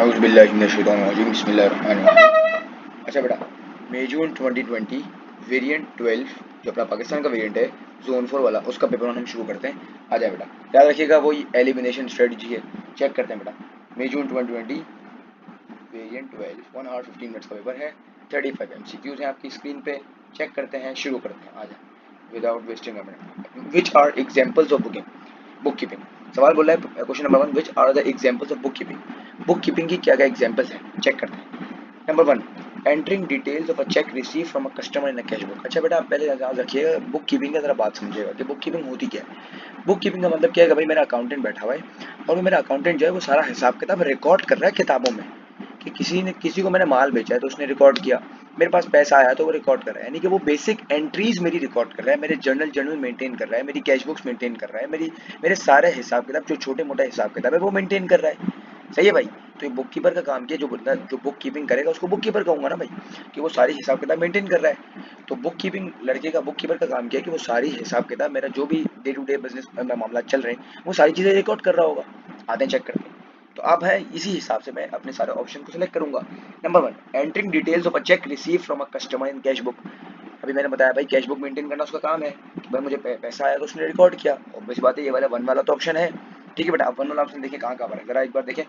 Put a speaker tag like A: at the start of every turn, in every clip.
A: औज़ुबिल्लाहिमिनश्शैतानिर्रजीम बिस्मिल्लाहिर्रहमानिर्रहीम। अच्छा बेटा, मई जून 2020 वेरिएंट 12 जो अपना पाकिस्तान का वेरिएंट है, जोन 4 वाला, उसका पेपर हम शुरू करते हैं। आ जाए बेटा, याद रखिएगा वही एलिमिनेशन स्ट्रेटजी है। चेक करते हैं बेटा, मई जून 2020 वेरिएंट 12 1 आवर 15 मिनट्स का पेपर है। 35 MCQs हैं आपकी स्क्रीन पे। चेक करते हैं, शुरू करते हैं। आ जाए without wasting a minute. Which are examples of book keeping. सवाल बोल रहा है question number 1, which are the examples of book keeping. Book keeping की क्या क्या एग्जाम्पल्स हैं, चेक करते हैं। Number 1, entering details of a cheque receive from a customer in a cash book. अच्छा बेटा, आप पहले याद रखिएगा बुक कीपिंग का जरा बात समझिएगा कि बुक कीपिंग होती क्या है। बुक कीपिंग का मतलब क्या है कि भाई मेरा अकाउंटेंट बैठा हुआ है और वो मेरा अकाउंटेंट जो है वो सारा हिसाब किताब रिकॉर्ड कर रहा है किताबों में, कि किसी को मैंने माल बेचा है तो उसने रिकॉर्ड किया, मेरे पास पैसा आया तो वो रिकॉर्ड कर रहा है, यानी कि वो बेसिक एंट्रीज मेरी रिकॉर्ड कर रहा है, मेरे जर्नल मेंटेन कर रहा है, मेरी कैश बुक्स मेंटेन कर रहा है, मेरे सारे हिसाब किताब जो छोटे मोटे हिसाब किताब है वो मेंटेन कर रहा है। सही है भाई। तो ये बुक कीपर का काम किया, जो बंदा जो बुक कीपिंग करेगा उसको बुक कीपर कहूंगा ना भाई, कि वो सारी हिसाब किताब मेंटेन कर रहा है। तो बुक कीपिंग लड़के का बुक कीपर का काम किया कि वो सारी हिसाब किताब, मेरा जो भी डे टू डे बिजनेस में मामला चल रहे हैं वो सारी चीज़ें रिकॉर्ड कर रहा होगा। आते हैं चेक करते हैं। तो अब है इसी हिसाब से मैं अपने सारे ऑप्शन को सिलेक्ट करूंगा। Number 1, entering details of a cheque receive from a customer in cash book. अभी मैंने बताया भाई कैश बुक मेंटेन करना उसका काम है, कि भाई मुझे पैसा आया तो उसने रिकॉर्ड किया। ऑब्वियस बात है, ये वाला वन वाला तो ऑप्शन है। ठीक है बेटा, अब वन वाला ऑप्शन देखिए कहाँ कहाँ पर है, जरा एक बार देखें।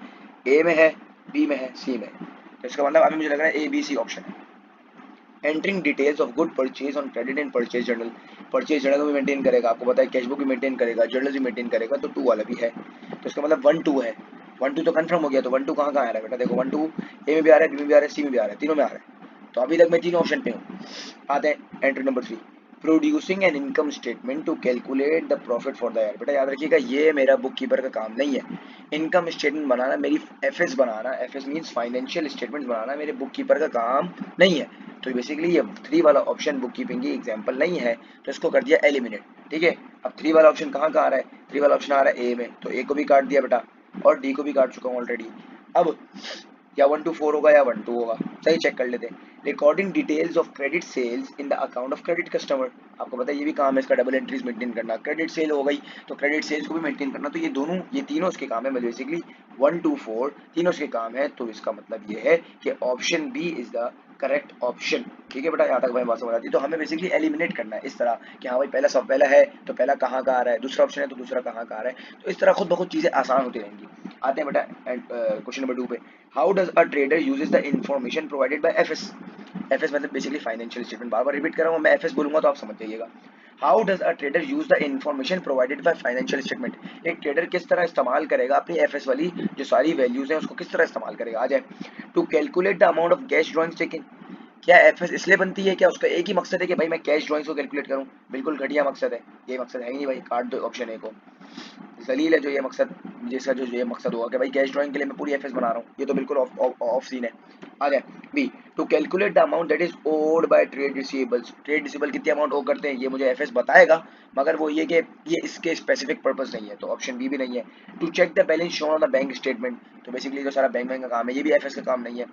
A: ए में है, बी में है, सी में है। तो इसका मतलब अभी मुझे लग रहा है ए बी सी ऑप्शन है। Entering details of good purchase on credit and purchase journal. Purchase journal भी मेंटेन करेगा, आपको पता है कैश बुक भी मेंटेन करेगा, जर्नल भी मेंटेन करेगा, तो टू वाला भी है। तो इसका मतलब 1 2 है। 1 2 तो कंफर्म हो गया। तो 1 2 कहाँ कहाँ आ रहा है बेटा, देखो 1 2 ए में भी आ रहा है, बी में भी आ रहा है, सी में भी आ रहा है, तीनों में आ रहा है। तो अभी तक मैं तीनों ऑप्शन पे हूँ। आते हैं entry number 3, producing an income statement to calculate the profit for the year. बेटा याद रखिएगा ये मेरा बुक कीपर का काम नहीं है। इनकम स्टेटमेंट बनाना, मेरी एफएस बनाना, एफएस मींस फाइनेंशियल स्टेटमेंट बनाना मेरे बुक कीपर का काम नहीं है। तो बेसिकली ये 3 वाला ऑप्शन बुक कीपिंग की एग्जांपल नहीं है, तो इसको कर दिया एलिमिनेट। ठीक है। अब 3 वाला ऑप्शन कहाँ कहाँ आ रहा है, 3 वाला ऑप्शन आ रहा है ए में, तो ए को भी काट दिया बेटा, और डी को भी काट चुका हूँ ऑलरेडी। अब या 1 2 4 होगा या 1 2 होगा, सही चेक कर लेते हैं। Recording details of credit sales in the account of credit customer. आपको पता है ये भी काम है इसका, डबल एंट्रीज मेंटेन करना। क्रेडिट सेल हो गई तो क्रेडिट सेल्स को भी मेंटेन करना, तो ये तीनों उसके काम है। बेसिकली 1 2 4 तीनों उसके काम है। तो इसका मतलब ये है कि option B is the correct option. ठीक है बेटा, यहाँ तक भाई बात समझ आती है। तो हमें बेसिकली एलिमिनेट करना है इस तरह कि हाँ भाई पहला सब पहला है तो पहला कहाँ का आ रहा है, दूसरा ऑप्शन है तो दूसरा कहाँ का आ रहा है। तो इस तरह खुद ब खुद चीज़ें आसान होती रहेंगी। आते हैं बेटा क्वेश्चन नंबर 2 पे। How does a trader uses the information provided by FS. FS मतलब बेसिकली फाइनेंशियल स्टेटमेंट। बार बार रिपीट कर रहा हूँ, मैं एफएस बोलूंगा तो आप समझ जाइएगा। How does a trader use the information provided by financial statement. एक ट्रेडर किस तरह इस्तेमाल करेगा अपनी एफएस वाली जो सारी वैल्यूज हैं उसको किस तरह इस्तेमाल करेगा। आ जाए, to calculate the amount of cash drawings taken. क्या एफएस इसलिए बनती है, क्या उसका एक ही मकसद है कि भाई मैं कैश ड्रॉइंग्स को कैलकुलेट करूं। बिल्कुल घटिया मकसद है, ये मकसद है ही नहीं भाई, काट दो ऑप्शन ए को। जलील है जो ये मकसद, जिसका जो ये मकसद हुआ कि भाई कैश ड्राइंग के लिए मैं पूरी एफएस बना रहा हूँ, ये तो बिल्कुल ऑफ सीन है। आ जाए B, to calculate the amount that is owed by trade receivables. Trade receivable कितने अमाउंट ओ करते हैं ये मुझे एफएस बताएगा, मगर वो ये कि ये इसके स्पेसिफिक पर्पस नहीं है, तो ऑप्शन बी भी नहीं है। To check the balance shown on the bank statement. तो बेसिकली जो सारा बैंक का काम है ये भी एफएस का काम नहीं है।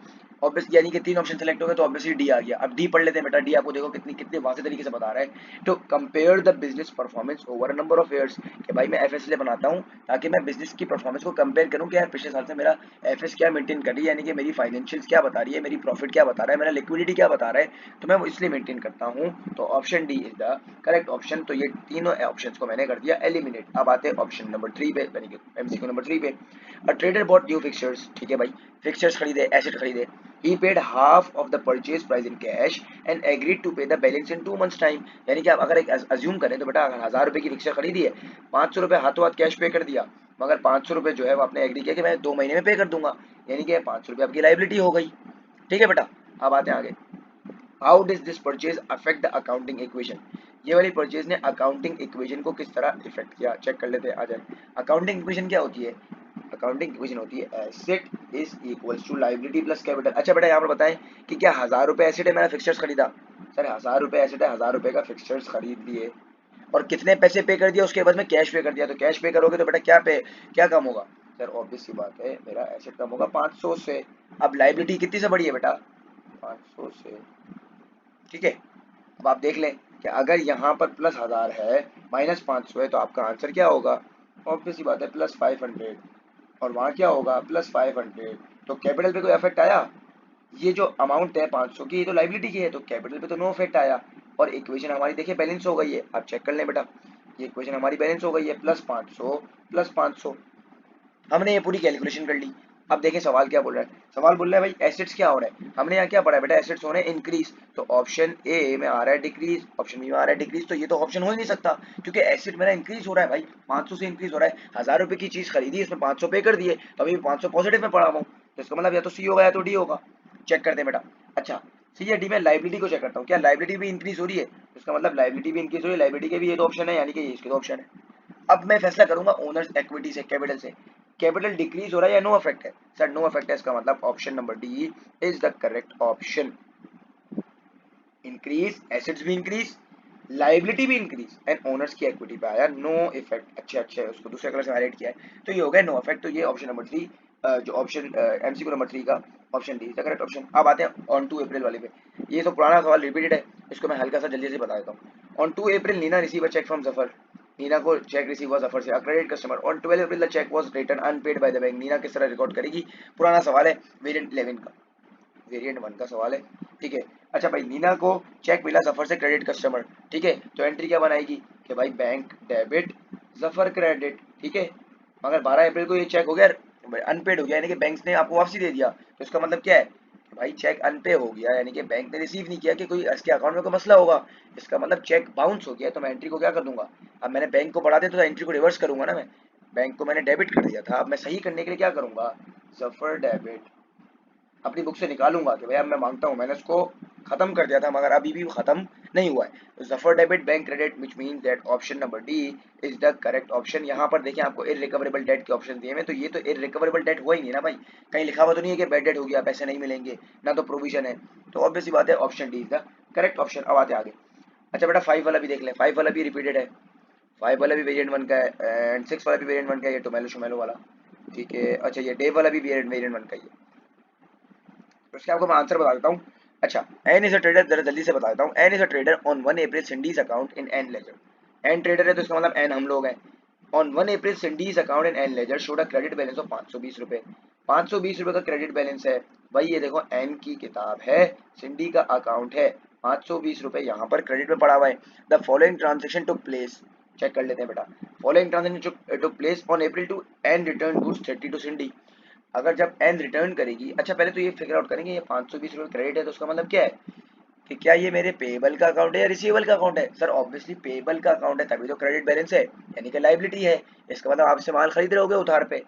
A: ऑब्वियस यानी कि 3 ऑप्शन सेलेक्ट हो गए तो ऑब्वियसली डी आ गया। अब डी पढ़ लेते हैं बेटा। डी आपको देखो कितनी कितने वाज़ेह तरीके से बता रहा है। तो compare the business performance over a number of years. कि भाई मैं एफएस इसलिए बनाता हूँ ताकि मैं बिजनेस की परफॉर्मेंस को कंपेयर करूँ कि यार पिछले साल से मेरा एफएस क्या मेंटेन कर रही है, यानी कि मेरी फाइनेंशियल्स क्या बता रही है, मेरी प्रॉफिट क्या बता रहा है, मेरा लिक्विडिटी क्या बता रहा है, तो मैं वो इसलिए मेंटेन करता हूँ। तो option D is the correct option. तो ये तीनों ऑप्शंस को मैंने कर दिया एलिमिनेट। अब आते हैं ऑप्शन नंबर 3 पे, यानी कि एमसीक्यू नंबर 3 पे। A trader bought new fixtures. ठीक है भाई, फिक्सचर्स खरीदे, एसेट खरीदे। He paid half of the purchase price in cash and agreed to pay the balance in 2 months time। यानी कि आप अगर एक अज्यूम करें तो बेटा अगर 1000 रुपए की रिक्शा खरीदी है, 500 रुपए हाथों हाथ कैश पे कर दिया, मगर 500 रुपए जो है वो आपने एग्री किया कि मैं 2 महीने में पे कर दूंगा, यानी कि 500 रुपए आपकी लाइबिलिटी हो गई। ठीक है बेटा, अब आते हैं आगे। How does this purchase affect the accounting equation. ये वाली परचेज ने अकाउंटिंग इक्वेशन को किस तरह इफेक्ट किया, चेक कर लेते हैं। आ जाए, अकाउंटिंग इक्वेशन क्या होती है। अकाउंटिंग इक्वेशन होती है asset is equals to liability plus capital. अच्छा बेटा यहाँ पर बताएं कि क्या 1000 रुपए एसेट है, मैंने फिक्सचर्स खरीदा। सर 1000 रुपए एसेट है, 1000 रुपए का फिक्सचर्स खरीद लिए और कितने पैसे पे कर दिया, उसके बाद में कैश पे कर दिया। तो कैश पे करोगे तो बेटा क्या कम होगा। सर ऑब्वियस सी बात है, मेरा एसेट कम होगा 500 से। अब लाइबिलिटी कितनी से बढ़ी है बेटा, 500 से। ठीक है। अब आप देख लें कि अगर यहाँ पर प्लस 1000 है माइनस 500 है, तो आपका आंसर क्या होगा। ऑब्वियस सी बात है प्लस 500। और वहाँ क्या होगा प्लस 500। तो कैपिटल पे कोई इफेक्ट आया? ये जो अमाउंट है 500 की, ये तो लाइबिलिटी की है, तो कैपिटल पे तो नो इफेक्ट आया। और इक्वेशन हमारी देखिए बैलेंस हो गई है, आप चेक कर लें बेटा, ये इक्वेशन हमारी बैलेंस हो गई है, प्लस 500 हमने ये पूरी कैलकुलेशन कर ली। अब देखें सवाल क्या बोल रहा है, सवाल बोल रहा है भाई एसेट्स क्या हो रहा है, हमने यहाँ क्या पढ़ा है बेटा, एसेट्स हो रहे हैं इंक्रीज, तो ऑप्शन ए में आ रहा है डिक्रीज, ऑप्शन बी में आ रहा है डिक्रीज, तो ये तो ऑप्शन हो ही नहीं सकता, क्योंकि एसेट मेरा इंक्रीज हो रहा है भाई, 500 से इंक्रीज हो रहा है, 1000 रुपए की चीज खरीदी, इसमें 500 पे कर दिए, तो अभी 500 पॉजिटिव में पड़ा हुआ हूँ, तो इसका मतलब या तो सी होगा या तो डी होगा। चेक करते हैं बेटा। अच्छा, सी या डी में लाइबिलिटी को चेक करता हूँ, क्या लाइबिलिटी भी इंक्रीज हो रही है, तो इसका मतलब लाइबिलिटी भी इंक्रीज हो रही है, लाइबिलिटी के भी ये तो ऑप्शन है, यानी कि ये इसके तो ऑप्शन है। अब मैं फैसला करूंगा ओनर्स इक्विटी से, कैपिटल से, कैपिटल डिक्रीज हो रहा है या नो इफेक्ट है, सर नो इफेक्ट है, इसका मतलब option number D is the correct option. Increase, assets भी इंक्रीज, लाइबिलिटी भी इंक्रीज एंड ओनर्स की इक्विटी पे आया नो इफेक्ट। अच्छा अच्छा, उसको दूसरे कलर से हाईलाइट किया है, तो ये हो गया नो इफेक्ट, तो ये ऑप्शन नंबर 3, जो ऑप्शन एमसीक्यू नंबर 3 का option D is the correct option. अब आते हैं ऑन 2 अप्रैल वाले पे, ये तो पुराना सवाल रिपीटेड है, इसको मैं हल्का सा जल्दी से बता देता हूँ। On 2 April Nina receive a cheque from Zafar, Nina को चेक रिसीव हुआ जफर से, a credit customer, on 12 April the cheque was return unpaid by the bank, Nina किस तरह रिकॉर्ड करेगी, पुराना सवाल है, वेरिएंट 11 का, वेरिएंट 1 का सवाल है, ठीक है। अच्छा भाई, नीना को चेक मिला जफर से क्रेडिट कस्टमर, ठीक है, तो एंट्री क्या बनाएगी कि भाई बैंक डेबिट जफर क्रेडिट, ठीक है, मगर 12 अप्रैल को ये चेक हो गया अनपेड हो गया, यानी कि बैंक ने आपको वापसी दे दिया, तो इसका मतलब क्या है कि भाई चेक अनपे हो गया, यानी कि बैंक ने रिसीव नहीं किया, कि कोई इसके अकाउंट में कोई मसला होगा, इसका मतलब चेक बाउंस हो गया, तो मैं एंट्री को क्या कर दूंगा, अब मैंने बैंक को बढ़ा दिया तो एंट्री को रिवर्स करूंगा ना मैं, बैंक को मैंने डेबिट कर दिया था, अब मैं सही करने के लिए क्या करूंगा, जफर डेबिट अपनी बुक से निकालूंगा कि भैया मैं मांगता हूँ, मैंने उसको खत्म कर दिया था मगर अभी भी वो खत्म नहीं हुआ है, Zafar debit bank credit which mean that option number D is the correct option. यहाँ पर देखिए आपको इररिकवरेबल डेट के ऑप्शन दिए हैं, तो ये तो इररिकवरेबल डेट हुआ ही नहीं ना भाई, कहीं लिखा हुआ तो नहीं है कि बैड डेट हो गया पैसे नहीं मिलेंगे, ना तो प्रोविजन है, तो ऑब्वियस सी बात है option D is the correct option. अब आते आगे। अच्छा बेटा 5 वाला भी देख लें, 5 वाला भी रिपीटेड है, 5 वाला भी वेरिएंट 1 का है एंड 6 वाला भी वेरिएंट 1 का है, ये टोमेलो शोमेलो वाला, ठीक है। अच्छा ये डे वाला भी वेरिएंट 1 का ही है, तो इसके आपको मैं आंसर बता देता हूँ। अच्छा, एन इज अ ट्रेडर, जरा जल्दी से बता देता हूँ, n is a trader on 1 April Cindy's account in n ledger, n trader है तो इसका मतलब एन हम लोग हैं, on 1 April Cindy's account in n ledger showed a credit balance of 520 रुपए, 520 रुपए का क्रेडिट बैलेंस है भाई, ये देखो एन की किताब है, सिंडी का अकाउंट है, 520 रुपए यहाँ पर क्रेडिट में पड़ा हुआ है। The following transaction took place, check कर लेते हैं बेटा, following transaction took place on April two n return goods 30 to Cindy, अगर जब एन रिटर्न करेगी, अच्छा पहले तो ये फिगर आउट करेंगे, ये 520 रुपये क्रेडिट है तो उसका मतलब क्या है कि क्या ये मेरे पेबल का अकाउंट है या रिसीवेबल का अकाउंट है, सर ऑब्वियसली पेबल का अकाउंट है तभी तो क्रेडिट बैलेंस है, यानी कि लाइबिलिटी है, इसका मतलब आपसे माल खरीद रहे होगे उधार पे।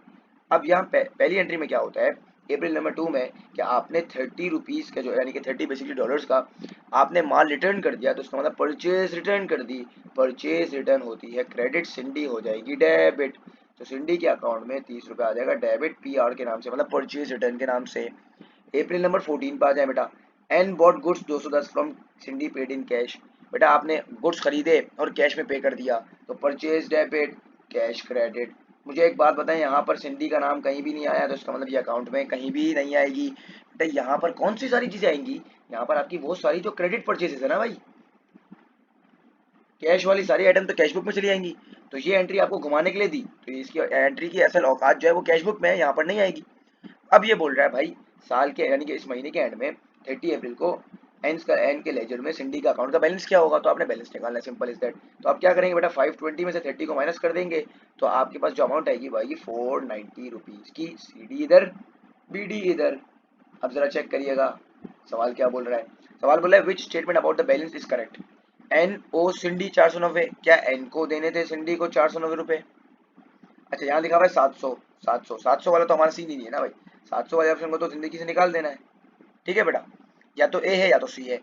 A: अब यहाँ पहली एंट्री में क्या होता है, अप्रैल नंबर 2 में कि आपने 30 रुपीज़ का जो यानी कि 30 बेसिकली डॉलर्स का आपने माल रिटर्न कर दिया, तो उसका मतलब परचेज रिटर्न कर दी, परचेज रिटर्न होती है क्रेडिट, सिंडी हो जाएगी डेबिट, तो सिंडी के अकाउंट में 30 रुपये आ जाएगा डेबिट पीआर के नाम से, मतलब परचेज रिटर्न के नाम से। अप्रैल नंबर 14 पे आ जाए बेटा, Ann bought goods 210 from Cindy paid in cash, बेटा आपने गुड्स खरीदे और कैश में पे कर दिया, तो परचेज डेबिट कैश क्रेडिट। मुझे एक बात बताएं, यहाँ पर सिंडी का नाम कहीं भी नहीं आया, तो इसका मतलब ये अकाउंट में कहीं भी नहीं आएगी बेटा, यहाँ पर कौन सी सारी चीजें आएंगी, यहाँ पर आपकी वो सारी जो क्रेडिट परचेजेस है ना भाई, कैश वाली सारी आइटम तो कैश बुक में चली आएंगी, तो ये एंट्री आपको घुमाने के लिए दी, तो इसकी एंट्री की असल औकात जो है वो कैश बुक में है, यहाँ पर नहीं आएगी। अब ये बोल रहा है भाई साल के यानी कि इस महीने के एंड में 30 अप्रैल को एन के लेजर में सिंडी का अकाउंट का बैलेंस क्या होगा, तो आपने बैलेंस निकालना है, सिंपल इज दैट। तो आप क्या करेंगे बेटा, 520 में से 30 को माइनस कर देंगे, तो आपके पास जो अमाउंट आएगी वो आएगी 490 रुपीज की, सी डी इधर बी डी इधर। अब जरा चेक करिएगा सवाल क्या बोल रहा है, सवाल बोल रहा है which statement about the balance is correct, n owe Cindy 490, क्या एन को देने थे सिंडी को 490 रुपए। अच्छा यहाँ लिखा हुआ है 700, 700 वाला तो हमारा सीन ही नहीं है ना भाई, 700 वाले ऑप्शन को तो जिंदगी से निकाल देना है, ठीक है बेटा, या तो ए है या तो सी है,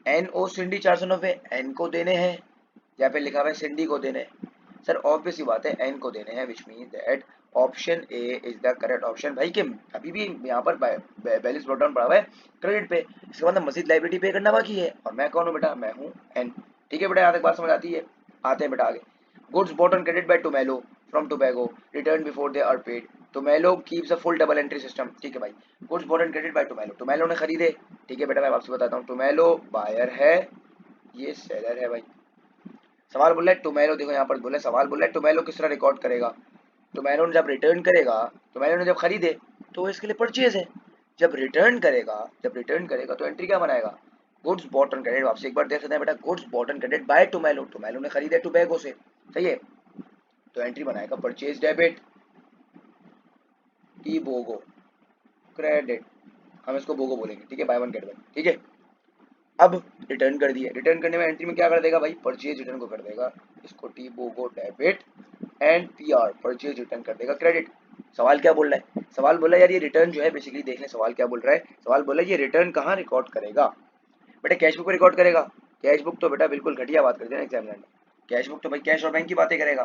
A: एन ओ सिंडी 490 एन को देने हैं, या फिर लिखा हुआ है सिंडी को देने हैं, सर ऑब्वियस सी बात है एन को देने हैं, विच mean that option A is the correct option. भाई कि अभी भी यहाँ पर बैलेंस ब्रॉट डाउन पड़ा हुआ है क्रेडिट पे, इसका मतलब मजीद लाइबिलिटी पे करना बाकी है, और मैं कौन हूँ बेटा, मैं हूँ एन, ठीक है बेटा, यहाँ तक बात समझ आती है। आते हैं बेटा आगे, goods bought on credit by Tomelo from Tobago return before they are paid, Tomelo keeps a full double entry system, ठीक है भाई, goods bought on credit by Tomelo, Tomelo ने खरीदे, ठीक है बेटा, मैं आपसे बताता हूँ, टोमेलो बायर है, ये सेलर है भाई। सवाल बोल रहा है टोमेलो, देखो यहाँ पर बोला है, सवाल बोल रहा है टोमेलो किस तरह रिकॉर्ड करेगा, टोमेलो ने जब रिटर्न करेगा, टोमेलो ने जब खरीदे तो इसके लिए परचेज है, जब रिटर्न करेगा तो एंट्री क्या बनाएगा, गुड्स बॉट ऑन क्रेडिट। आपसे एक बार देख सकते हैं बेटा, goods bought on credit by Tomelo, Tomelo ने खरीदे टोबैगो से, सही है, तो एंट्री बनाएगा purchase debit Tobago credit, हम इसको बोगो बोलेंगे, ठीक है, बाय वन गेट वन, ठीक है। अब रिटर्न कर दिया, रिटर्न करने में एंट्री में क्या कर देगा भाई, परचेज रिटर्न को कर देगा, इसको Tobago debit and p r purchase return कर देगा क्रेडिट। सवाल क्या बोल रहा है, सवाल बोला यार ये रिटर्न जो है, बेसिकली देख लें सवाल क्या बोल रहा है, सवाल बोला ये रिटर्न कहाँ रिकॉर्ड करेगा, बेटा कैश बुक पे रिकॉर्ड करेगा। कैश बुक तो बेटा बिल्कुल घटिया बात करते हैं एग्जामिनर ने, कैश बुक तो भाई कैश और बैंक की बातें करेगा,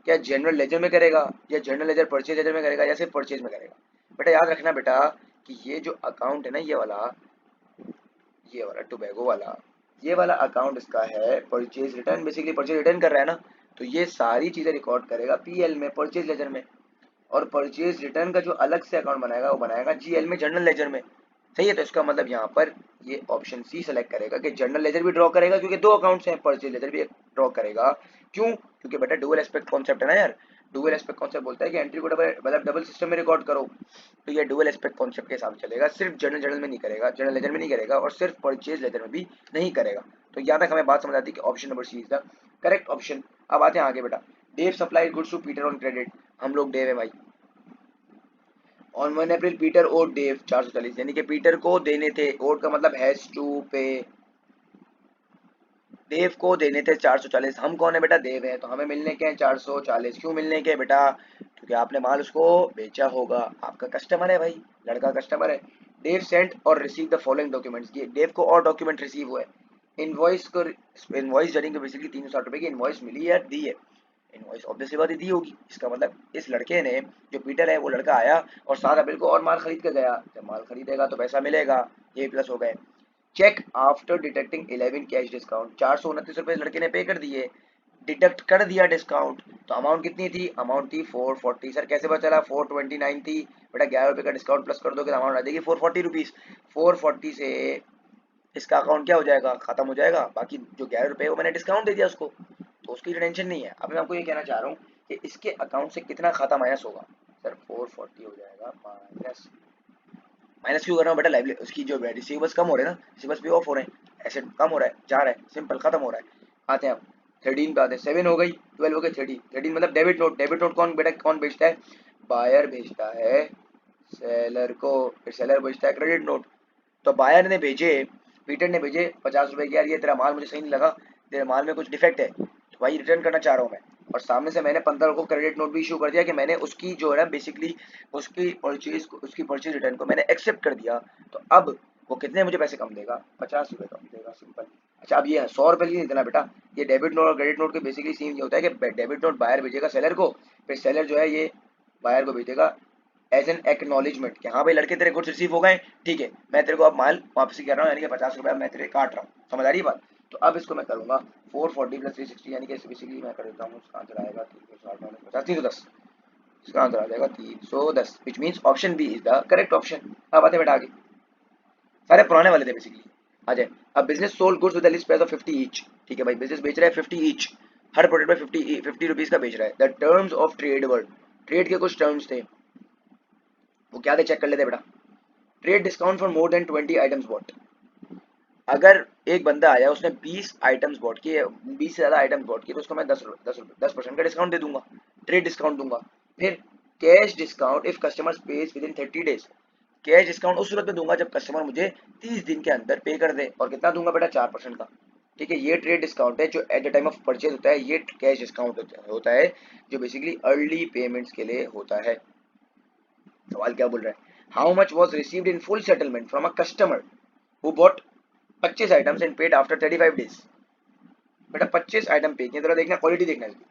A: क्या जनरल लेजर में करेगा, या जनरल लेजर परचेज लेजर में करेगा, या सिर्फ परचेज में करेगा। बेटा याद रखना बेटा कि ये जो अकाउंट है ना, ये वाला टोबैगो वाला, ये वाला अकाउंट इसका है purchase return, basically purchase return कर रहा है ना, तो ये सारी चीजें रिकॉर्ड करेगा पीएल में, परचेज लेजर में, और परचेज रिटर्न का जो अलग से अकाउंट बनाएगा वो बनाएगा जीएल में, जनरल लेजर में, सही है। तो इसका मतलब यहाँ पर ये ऑप्शन सी सेलेक्ट करेगा कि जनरल लेजर भी ड्रॉ करेगा, क्योंकि दो अकाउंट्स हैं, परचेज लेजर भी ड्रॉ करेगा। क्यों, क्योंकि बेटा डुअल एस्पेक्ट कॉन्सेप्ट है ना यार, डुअल एस्पेक्ट कॉन्सेप्ट बोलता है कि एंट्री को डबल मतलब डबल सिस्टम में रिकॉर्ड करो, तो ये डुअल एस्पेक्ट कॉन्सेप्ट के हिसाब से चलेगा, सिर्फ जनरल जनरल में नहीं करेगा, जनरल लेजर में नहीं करेगा, और सिर्फ परचेज लेजर में भी नहीं करेगा। तो यहाँ तक हमें बात समझ आती है कि option number C is the correct option. अब आते हैं आगे बेटा, Dave supply goods to Peter on credit, हम लोग डेव है भाई, on 1 April Peter owed Dave 440, यानी कि पीटर को देने थे, ओड का मतलब हैज टू पे, देव को देने थे 440, हम कौन है बेटा, देव है, तो हमें मिलने के हैं 440, क्यों मिलने के बेटा, क्योंकि आपने माल उसको बेचा होगा, आपका कस्टमर है भाई, लड़का कस्टमर है। देव सेंट और रिसीव द फॉलोइंग डॉक्यूमेंट्स, ये देव को और डॉक्यूमेंट रिसीव हुए, इनवॉइस को, इनवॉइस जरिए को बेसिकली 360 रुपए की इनवॉइस मिली है, दी है, इनवॉइस ऑब्वियसली बात है दी होगी, इसका मतलब इस लड़के ने, जो पीटर है वो लड़का आया और 7 अप्रैल को और माल खरीद कर गया, जब माल खरीदेगा तो पैसा मिलेगा, ये प्लस हो गए। Cheque after detecting 11 cash discount, 429 रुपए लड़के ने पे कर दिए, डिडक्ट कर दिया डिस्काउंट, तो अमाउंट कितनी थी, अमाउंट थी 440, सर कैसे पता चला 429 थी, बेटा 11 रुपए का डिस्काउंट प्लस कर दोगे अमाउंट आ जाएगी 440 रुपीज, 440 से इसका अकाउंट क्या हो जाएगा, खत्म हो जाएगा, बाकी जो 11 रुपए वो मैंने डिस्काउंट दे दिया उसको, तो उसकी टेंशन नहीं है। अभी मैं आपको ये कहना चाह रहा हूँ कि इसके अकाउंट से कितना खाता माइनस होगा, सर 440 हो जाएगा माइनस, माइनस क्यों कर रहा हूँ बेटा, लाइवली उसकी जो रिसीवर्स कम हो रहे हैं ना, रिसीवर्स पे ऑफ हो रहे हैं, एसेट कम हो रहा है, जा रहा है, सिंपल खत्म हो रहा है। आते हैं अब 13 पे आते हैं, 7 हो गई, 12 हो गई, 13, 13 मतलब डेबिट नोट, डेबिट नोट कौन बेटा कौन बेचता है, बायर भेजता है सेलर को, फिर सेलर भेजता है क्रेडिट नोट, तो बायर ने भेजे, पीटर ने भेजे 50 रुपए की, यार ये तेरा माल मुझे सही नहीं लगा, तेरे माल में कुछ डिफेक्ट है, तो भाई रिटर्न करना चाह रहा हूँ मैं, और सामने से मैंने 15 को क्रेडिट नोट भी इशू कर दिया कि मैंने उसकी जो है ना बेसिकली उसकी परचेज रिटर्न को मैंने एक्सेप्ट कर दिया, तो अब वो कितने मुझे पैसे कम देगा, 50 रुपए कम देगा, सिंपल। अच्छा अब ये 100 रुपए नहीं देना बेटा, ये डेबिट नोट और क्रेडिट नोट के बेसिकली सीन ये होता है कि डेबिट नोट बायर भेजेगा सेलर को, फिर सेलर जो है ये बायर को भेज देगा एज एन एक्नॉलेजमेंट कि हाँ भाई लड़के तेरे गुड्स रिसीव हो गए, ठीक है मैं तेरे को अब माल वापसी कर रहा हूँ, यानी कि 50 रुपये मैं तेरे काट रहा हूँ, समझ आ रही बात। तो अब इसको मैं करूंगा 440 प्लस 360, यानी कि बेसिकली मैं कर देता हूँ, उसका आंसर आएगा 310, इसका आंसर आ जाएगा 310, which means option B is the correct option. अब आते बेटा आगे, सारे पुराने वाले थे बेसिकली, आ जाए। अब business sold goods with list price of 50 each, ठीक है भाई बिजनेस बेच रहा है 50 ईच, हर प्रोडक्ट पे 50 रुपीज का बेच रहा है। The terms of trade word, trade के कुछ टर्म्स थे, वो क्या थे चेक कर लेते बेटा। Trade discount for more than 20 items bought, अगर एक बंदा आया उसने 20 आइटम्स बॉट किए, 20 से ज्यादा आइटम्स बॉट किए, तो उसको मैं 10% का डिस्काउंट दे दूंगा, ट्रेड डिस्काउंट दूंगा। फिर cash discount if customer page with in 30 days, cash discount उस सूरत में दूंगा जब कस्टमर मुझे 30 दिन के अंदर पे कर दे, और कितना दूंगा बेटा 4% का, ठीक है। ये ट्रेड डिस्काउंट है जो at the time of purchase होता है, ये कैश डिस्काउंट होता है जो बेसिकली अर्ली पेमेंट्स के लिए होता है। सवाल क्या बोल रहा है, how much was received in full settlement from a customer who bought 25 items and paid after 35 days, बेटा 25 आइटम पे किए, जरा देखना क्वालिटी देखना इसकी,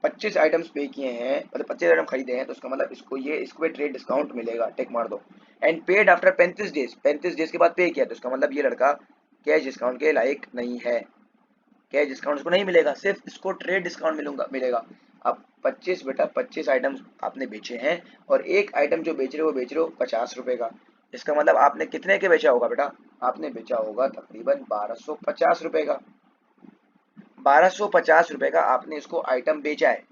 A: 25 आइटम्स पे किए हैं मतलब 25 आइटम खरीदे हैं, तो उसका मतलब इसको पे ट्रेड डिस्काउंट मिलेगा, टेक मार दो। And paid after 35 days, 35 days के बाद पे किया, तो उसका मतलब ये लड़का कैश डिस्काउंट के लायक नहीं है, कैश डिस्काउंट उसको नहीं मिलेगा, सिर्फ इसको ट्रेड डिस्काउंट मिलेगा। अब 25 बेटा 25 आइटम्स आपने बेचे हैं, और एक आइटम जो बेच रहे हो वो बेच रहे हो 50 रुपए का, इसका मतलब आपने कितने के बेचा होगा बेटा, आपने बेचा होगा तकरीबन 1250 रुपए का, 1250 रुपए का आपने इसको आइटम बेचा है,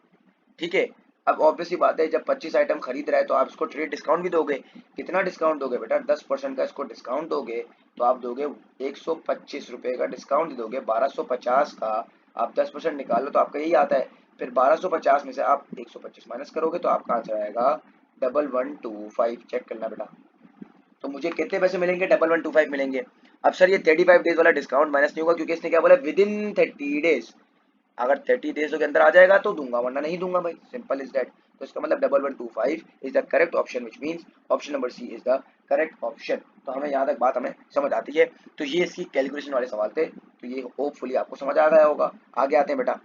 A: ठीक है। अब ऑब्वियसली बात है, जब 25 आइटम खरीद रहा है तो आप इसको ट्रेड डिस्काउंट भी दोगे। कितना डिस्काउंट दोगे बेटा? 10% का इसको डिस्काउंट दोगे, तो आप दोगे 125 रुपये का डिस्काउंट दोगे। 1250 का आप 10% निकालो तो आपका यही आता है। फिर 1250 में से आप 125 माइनस करोगे तो आपका आंसर आएगा 1125। चेक करना बेटा। तो मुझे कितने पैसे मिलेंगे? 1125 मिलेंगे। अब सर ये 35 डेज वाला डिस्काउंट माइनस नहीं होगा, क्योंकि इसने क्या बोला? With in 30 days. अगर 30 डेज के अंदर आ जाएगा तो दूंगा, वरना नहीं दूंगा भाई, सिंपल इज दैट। तो इसका मतलब 1125 is the correct option, which means option number C is the correct option. तो हमें यहाँ तक बात हमें समझ आती है। तो ये इसकी कैलकुलेशन वाले सवाल थे, तो ये होपफुली आपको समझ आ गया होगा। आगे आते हैं बेटा।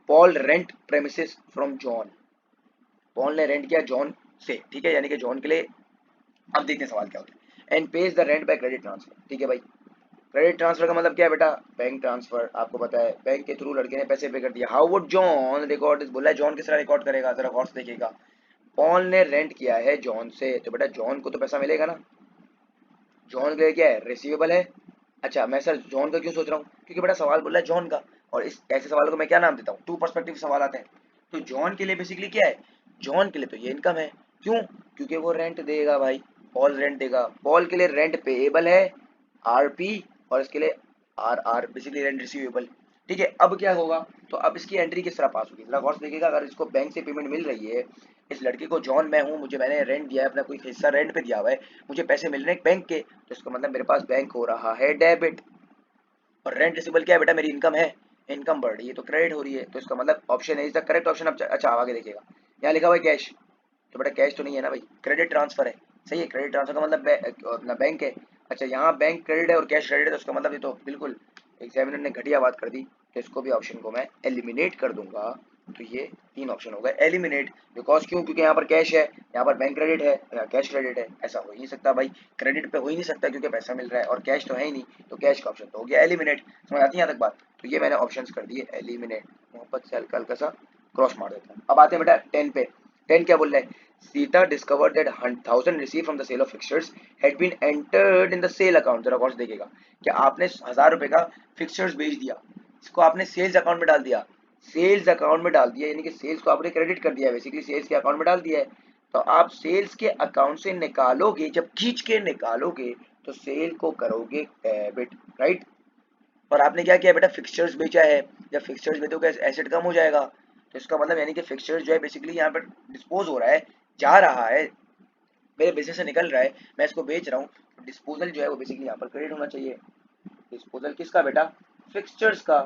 A: Paul rent premises from John. Paul ने रेंट किया जॉन से, ठीक है, यानी कि जॉन के लिए। अब देखते हैं सवाल क्या होता है। And page the rent by credit transfer, ठीक है भाई। क्रेडिट ट्रांसफर का मतलब क्या है बेटा? Bank transfer. आपको पता है बैंक के थ्रू लड़के ने पैसे पे कर दिया। How would John record this? बोला है जॉन किस तरह रिकॉर्ड करेगा, जरा गौर से देखिएगा। पॉल ने रेंट किया है जॉन से, तो बेटा जॉन को तो पैसा मिलेगा ना। जॉन के लिए क्या है? रिसीवेबल है। अच्छा, मैं सर जॉन का क्यों सोच रहा हूँ? क्योंकि बेटा सवाल बोल रहा है जॉन का, और इस ऐसे सवालों को मैं क्या नाम देता हूँ? टू पर्सपेक्टिव सवाल आते हैं। तो जॉन के लिए बेसिकली क्या है? जॉन के लिए तो ये इनकम है। क्यों? क्योंकि वो रेंट देगा भाई। पॉल रेंट देगा। पॉल के लिए रेंट पेएबल है, आरपी, और इसके लिए आर बेसिकली रेंट रिसीवेबल। ठीक है, अब क्या होगा? तो अब इसकी एंट्री किस तरह पास होगी, जरा गौर से देखिएगा। अगर इसको बैंक से पेमेंट मिल रही है, इस लड़के को जॉन मैं हूँ, मैंने रेंट दिया है, अपना कोई हिस्सा रेंट पे दिया हुआ है, मुझे पैसे मिल रहे हैं बैंक के, तो इसका मतलब मेरे पास बैंक हो रहा है डेबिट। और रेंट रिसीवेबल क्या है बेटा? मेरी इनकम है। इनकम बढ़ रही है तो क्रेडिट हो रही है, तो इसका मतलब ऑप्शन है इज द करेक्ट ऑप्शन। अब अच्छा, आगे देखिएगा। यहाँ लिखा हुआ है कैश, तो बेटा कैश तो नहीं है ना भाई, क्रेडिट ट्रांसफर है। सही है, क्रेडिट ट्रांसफर का मतलब अपना बैंक है। अच्छा, यहाँ बैंक क्रेडिट है और कैश क्रेडिट है, तो उसका मतलब ये तो बिल्कुल एग्जामिनर ने घटिया बात कर दी। तो इसको भी ऑप्शन को मैं एलिमिनेट कर दूंगा। तो ये तीन ऑप्शन हो गए एलिमिनेट। बिकॉज क्यों? क्योंकि यहाँ पर कैश है, यहाँ पर बैंक क्रेडिट है, यहाँ कैश क्रेडिट है। ऐसा हो ही नहीं सकता भाई, क्रेडिट पे हो ही नहीं सकता क्योंकि पैसा मिल रहा है, और कैश तो है ही नहीं, तो कैश का ऑप्शन तो हो गया एलिमिनेट। समझ आती है यहाँ तक बात? तो ये मैंने ऑप्शंस कर दिए एलिमिनेट। मोहब्बत से हल्का हल्का सा क्रॉस मार देता हूँ। अब आते हैं बेटा 10 पे। 10 क्या बोल रहा है? Sita discovered that 1000 receive from the sale of fixtures had been entered in the sale account. जरा गौर से देखिएगा। क्या आपने 1000 रुपए का फिक्सचर्स बेच दिया, इसको आपने सेल्स अकाउंट में डाल दिया। सेल्स अकाउंट में डाल दिया यानी कि सेल्स को आपने क्रेडिट कर दिया है, बेसिकली सेल्स के अकाउंट में डाल दिया है। तो आप सेल्स के अकाउंट से निकालोगे, जब खींच के निकालोगे तो सेल को करोगे डेबिट, राइट। और आपने क्या किया बेटा? फिक्सचर्स बेचा है। जब फिक्सचर्स बेचोगे एसेट कम हो जाएगा, तो इसका मतलब यानी कि फिक्सचर्स जो है बेसिकली यहाँ पर डिस्पोज हो रहा है, जा रहा है, मेरे बिजनेस से निकल रहा है, मैं इसको बेच रहा हूँ। डिस्पोजल जो है वो बेसिकली यहाँ पर क्रेडिट होना चाहिए। डिस्पोजल किसका बेटा? फिक्सचर्स का।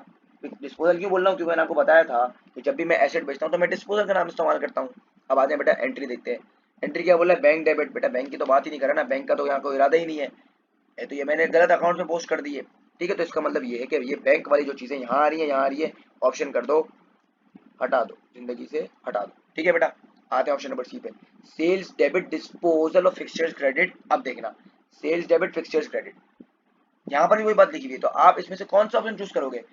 A: डिस्पोजल क्यों बोल रहा हूँ? क्योंकि मैंने आपको बताया था कि जब भी मैं एसेट बेचता हूँ तो मैं डिस्पोजल का नाम इस्तेमाल करता हूँ। अब आ जाए बेटा एंट्री देखते हैं। एंट्री क्या बोला है? Bank debit. बेटा बैंक की तो बात ही नहीं कर रहा ना, बैंक का तो यहाँ कोई इरादा ही नहीं है। तो ये मैंने गलत अकाउंट में पोस्ट कर दी है। ठीक है, तो इसका मतलब ये है कि ये बैंक वाली जो चीजें यहाँ आ रही है, यहाँ आ रही है, ऑप्शन कर दो, हटा दो, जिंदगी से हटा दो। ठीक है बेटा, आते हैं ऑप्शन नंबर सी पे। Sales debit disposal of fixtures credit. अब देखना, सेल्स डेबिट फिक्सचर्स क्रेडिट, यहाँ पर भी वही बात लिखी हुई है, तो आप इसमें से कौन सा ऑप्शन चूज करोगे?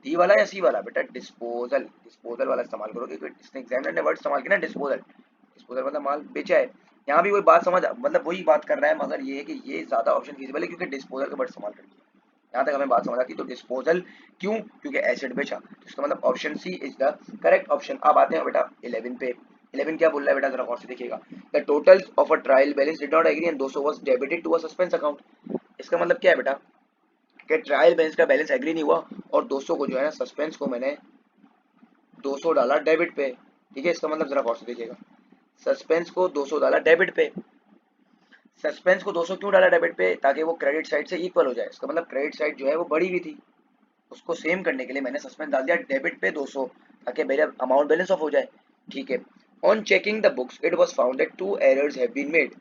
A: डी वाला या सी वाला? बेटा डिस्पोजल, डिस्पोजल वाला इस्तेमाल करोगे, क्योंकि इसने एग्जामिनर ने वर्ड इस्तेमाल किया ना डिस्पोजल। डिस्पोजल मतलब माल बेचा है। यहाँ भी वही बात समझ, मतलब वही बात कर रहा है, मगर ये है कि ये ज्यादा ऑप्शन फीजिबल है क्योंकि डिस्पोजल का वर्ड इस्तेमाल कर दिया। यहाँ तक हमें बात समझ आती है। तो डिस्पोजल क्यों? क्योंकि एसिड बेचा, तो इसका मतलब option C is the correct option. अब आते हैं बेटा 11 पे। 11 क्या बोल रहा है बेटा? जरा गौर से देखिएगा। The total of a trial balance did not agree and 200 was debited to a suspense account. इसका मतलब क्या है बेटा? कि ट्रायल बैलेंस का बैलेंस एग्री नहीं हुआ, और 200 को जो है ना सस्पेंस को मैंने 200 डाला डेबिट पे। ठीक है, इसका मतलब जरा गौर से देखिएगा। सस्पेंस को 200 डाला डेबिट पे। सस्पेंस को 200 क्यों डाला डेबिट पे? ताकि वो क्रेडिट साइड से इक्वल हो जाए। इसका मतलब क्रेडिट साइड जो है वो बढ़ी हुई थी, उसको सेम करने के लिए मैंने सस्पेंस डाल दिया डेबिट पे 200, ताकि मेरा अमाउंट बैलेंस ऑफ हो जाए। ठीक है। On checking the books it was found that two errors have been made.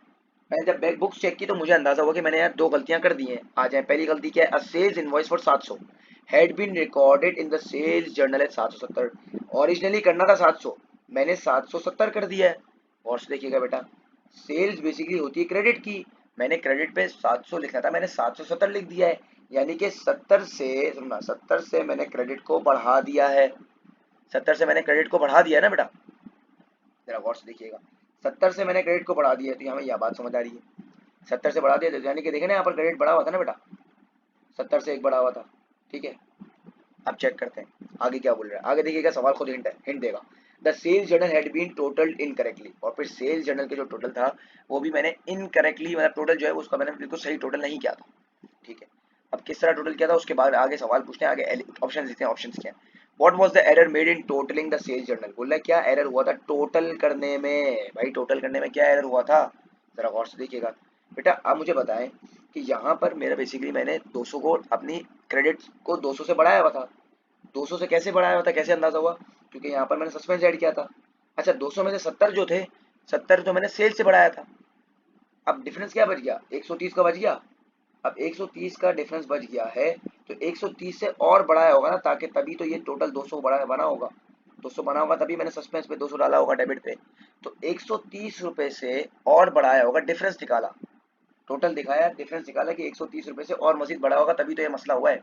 A: मैंने जब बैक बुक्स चेक की तो मुझे अंदाजा हुआ कि मैंने यार दो गलतियां कर दी हैं। आ जाए, पहली गलती क्या है? A sales invoice for 700 had been recorded in the sales journal at 770। Originally करना था 700, मैंने 770 कर दिया है। और से देखिएगा बेटा, सेल्स बेसिकली होती है क्रेडिट की, मैंने क्रेडिट पे 700 लिखना था, मैंने 770 लिख दिया है। यानी कि 70 से, सुनना, 70 से मैंने क्रेडिट को बढ़ा दिया है। 70 से मैंने क्रेडिट को बढ़ा दिया है ना बेटा, जरा गौर से देखिएगा। 70 से मैंने क्रेडिट को बढ़ा दिया है, तो हमें यह बात समझ आ रही है। 70 से बढ़ा दिया तो यानी कि देखे ना यहाँ पर क्रेडिट बढ़ा हुआ था ना बेटा, 70 से एक बढ़ा हुआ था। ठीक है, अब चेक करते हैं आगे क्या बोल रहा है। आगे देखिएगा, सवाल खुद हिंट है, हिंट देगा। The sales journal had been totalled incorrectly, और फिर सेल्स जर्नल के जो टोटल था वो भी मैंने इनकरेक्टली, मतलब टोटल जो है उसका मैंने बिल्कुल सही टोटल नहीं किया था। ठीक है, अब किस तरह टोटल किया था उसके बाद आगे सवाल पूछते हैं, आगे ऑप्शन देते हैं, ऑप्शन क्या है। What was the error made in totalling the sales journal, बोल रहा है क्या एरर हुआ था टोटल करने में, भाई टोटल करने में क्या एरर हुआ था, जरा गौर से देखिएगा। बेटा आप मुझे बताएं कि यहाँ पर मेरा बेसिकली मैंने 200 को अपनी क्रेडिट को 200 से बढ़ाया हुआ था, 200 से कैसे बढ़ाया हुआ था, कैसे अंदाजा हुआ, क्योंकि यहाँ पर मैंने सस्पेंस ऐड किया था। अच्छा 200 में से 70 जो थे, 70 तो मैंने सेल से बढ़ाया था। अब डिफरेंस क्या बच गया, 130 का बच गया। अब 130 का डिफरेंस बच गया है तो 130 से और बढ़ाया होगा ना, ताकि तभी तो ये टोटल 200 बड़ा बना होगा, 200 बना होगा तभी मैंने सस्पेंस पे 200 डाला होगा डेबिट पे। तो 130 रुपए से और बढ़ाया होगा, डिफरेंस निकाला, टोटल दिखाया, डिफरेंस निकाला कि 130 रुपए से और मजीद बढ़ा होगा, तभी तो ये मसला हुआ है।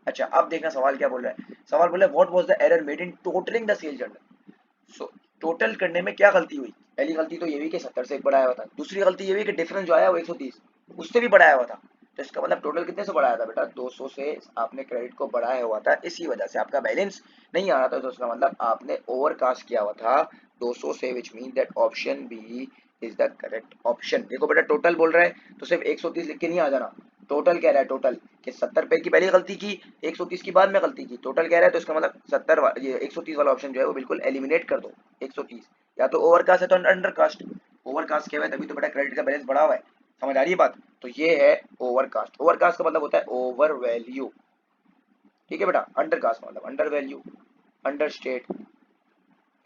A: अच्छा अब देखना सवाल क्या बोल रहा है, सवाल बोल रहा है what was the error made in totalling the sale journal. So total करने में क्या गलती हुई, पहली गलती तो ये हुई कि 70 से एक बढ़ाया हुआ था, दूसरी गलती ये हुई कि डिफरेंस जो आया वो 130 उससे भी बढ़ाया हुआ था। तो इसका मतलब टोटल कितने से बढ़ाया था बेटा, 200 से आपने क्रेडिट को बढ़ाया हुआ था, इसी वजह से आपका बैलेंस नहीं आ रहा था। तो उसका मतलब आपने ओवरकास्ट किया हुआ था 200 से, which mean that option B is the correct option. देखो बेटा टोटल बोल रहा है तो सिर्फ 130 लिख के नहीं आ जाना, टोटल कह रहा है, टोटल कि 70 पे की पहले गलती की, 130 की बाद में गलती की, टोटल कह रहा है, तो इसका मतलब 70 ये 130 वाला ऑप्शन जो है वो बिल्कुल एलिमिनेट कर दो। 130 या तो ओवरकास्ट है तो अंडरकास्ट, ओवरकास्ट किया हुआ है तभी तो बेटा क्रेडिट का बैलेंस बढ़ा हुआ है, समझ आ रही है बात। तो ये है ओवरकास्ट, ओवरकास्ट का मतलब होता है ओवर वैल्यू, ठीक है बेटा। अंडरकास्ट का मतलब अंडर वैल्यू, अंडर स्टेट,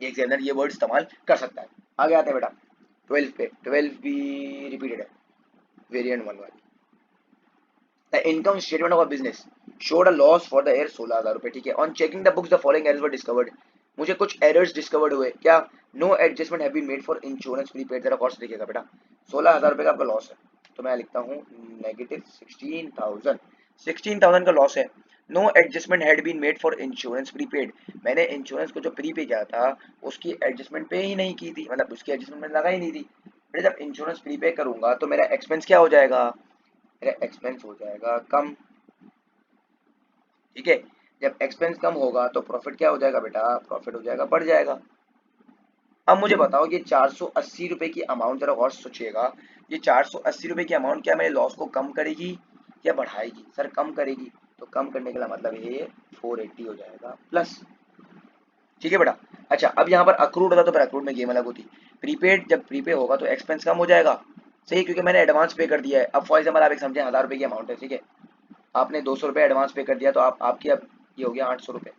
A: ये एग्जामिनर ये वर्ड इस्तेमाल कर सकता है। आगे आते हैं बेटा 12 पे, 12 भी रिपीटेड है, वेरिएंट 1 वाली। The income statement of a business showed a loss for the year 16,000 रुपए, ठीक है। On checking the books the following errors were discovered, मुझे कुछ एरर्स डिस्कवर्ड हुए, क्या, no adjustment have been made for insurance prepaid, जरा कॉस्ट देखिएगा बेटा, 16,000 रुपए का आपका लॉस है, तो मैं लिखता हूँ नेगेटिव 16,000, 16,000 का लॉस है। No adjustment had been made for insurance prepaid, मैंने इंश्योरेंस को जो प्रीपे किया था उसकी एडजस्टमेंट पे ही नहीं की थी, मतलब उसकी एडजस्टमेंट मैंने लगा ही नहीं थी। फिर जब इंश्योरेंस प्रीपे करूंगा तो मेरा एक्सपेंस क्या हो जाएगा, मेरा एक्सपेंस हो जाएगा कम, ठीक है। जब एक्सपेंस कम होगा तो प्रॉफिट क्या हो जाएगा बेटा, प्रॉफिट हो जाएगा, बढ़ जाएगा। अब मुझे बताओ ये 480 रुपए की अमाउंट, जरा और सोचिएगा, ये 480 रुपए की अमाउंट क्या मेरे लॉस को कम करेगी या बढ़ाएगी, सर कम करेगी, तो कम करने का मतलब ये 480 हो जाएगा प्लस, ठीक है बेटा। अच्छा अब यहाँ पर अक्रूड होता तो फिर अक्रूड में गेम अलग होती, प्रीपेड जब प्रीपे होगा तो एक्सपेंस कम हो जाएगा, सही, क्योंकि मैंने एडवांस पे कर दिया है। अब फॉर एग्जाम्पल आप एक समझे 1000 रुपए की अमाउंट है, ठीक है, आपने 200 रुपये एडवांस पे कर दिया तो आप आपकी अब ये हो गया 800 रुपये।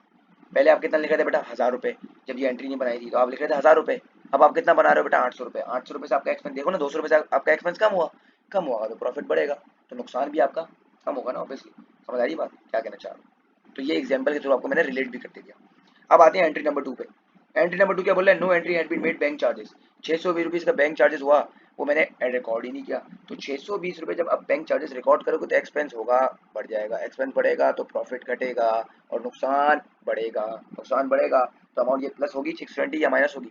A: पहले आप कितना लिख रहे थे बेटा, 1000 रुपये, जब ये एंट्री नहीं बनाई थी तो आप लिख रहे थे 1000 रुपये, अब आप कितना बना रहे हो बेटा, 800 रुपये, 800 रुपये से आपका एक्सपेंस देखो ना, 200 रुपये से आपका एक्सपेंस कम हुआ, कम हुआ तो प्रॉफिट बढ़ेगा, तो नुकसान भी आपका कम होगा ना ऑब्वियसली, समझ आ रही बात क्या कहना चाह रहा हूँ। तो ये एग्जाम्पल के थ्रू आपको मैंने रिलेट भी करते दिया। अब आते हैं एंट्री नंबर 2 पे। एंट्री नंबर 2 क्या बोल रहा है, no entry had been made bank charges, 620 का बैंक चार्जेस हुआ, वो मैंने रिकॉर्ड ही नहीं किया। तो 620 रुपये जब आप बैंक चार्जेस रिकॉर्ड करोगे तो एक्सपेंस होगा, बढ़ जाएगा, एक्सपेंस बढ़ेगा तो प्रॉफिट घटेगा और नुकसान बढ़ेगा, नुकसान बढ़ेगा तो अमाउंट ये प्लस होगी 620 या माइनस होगी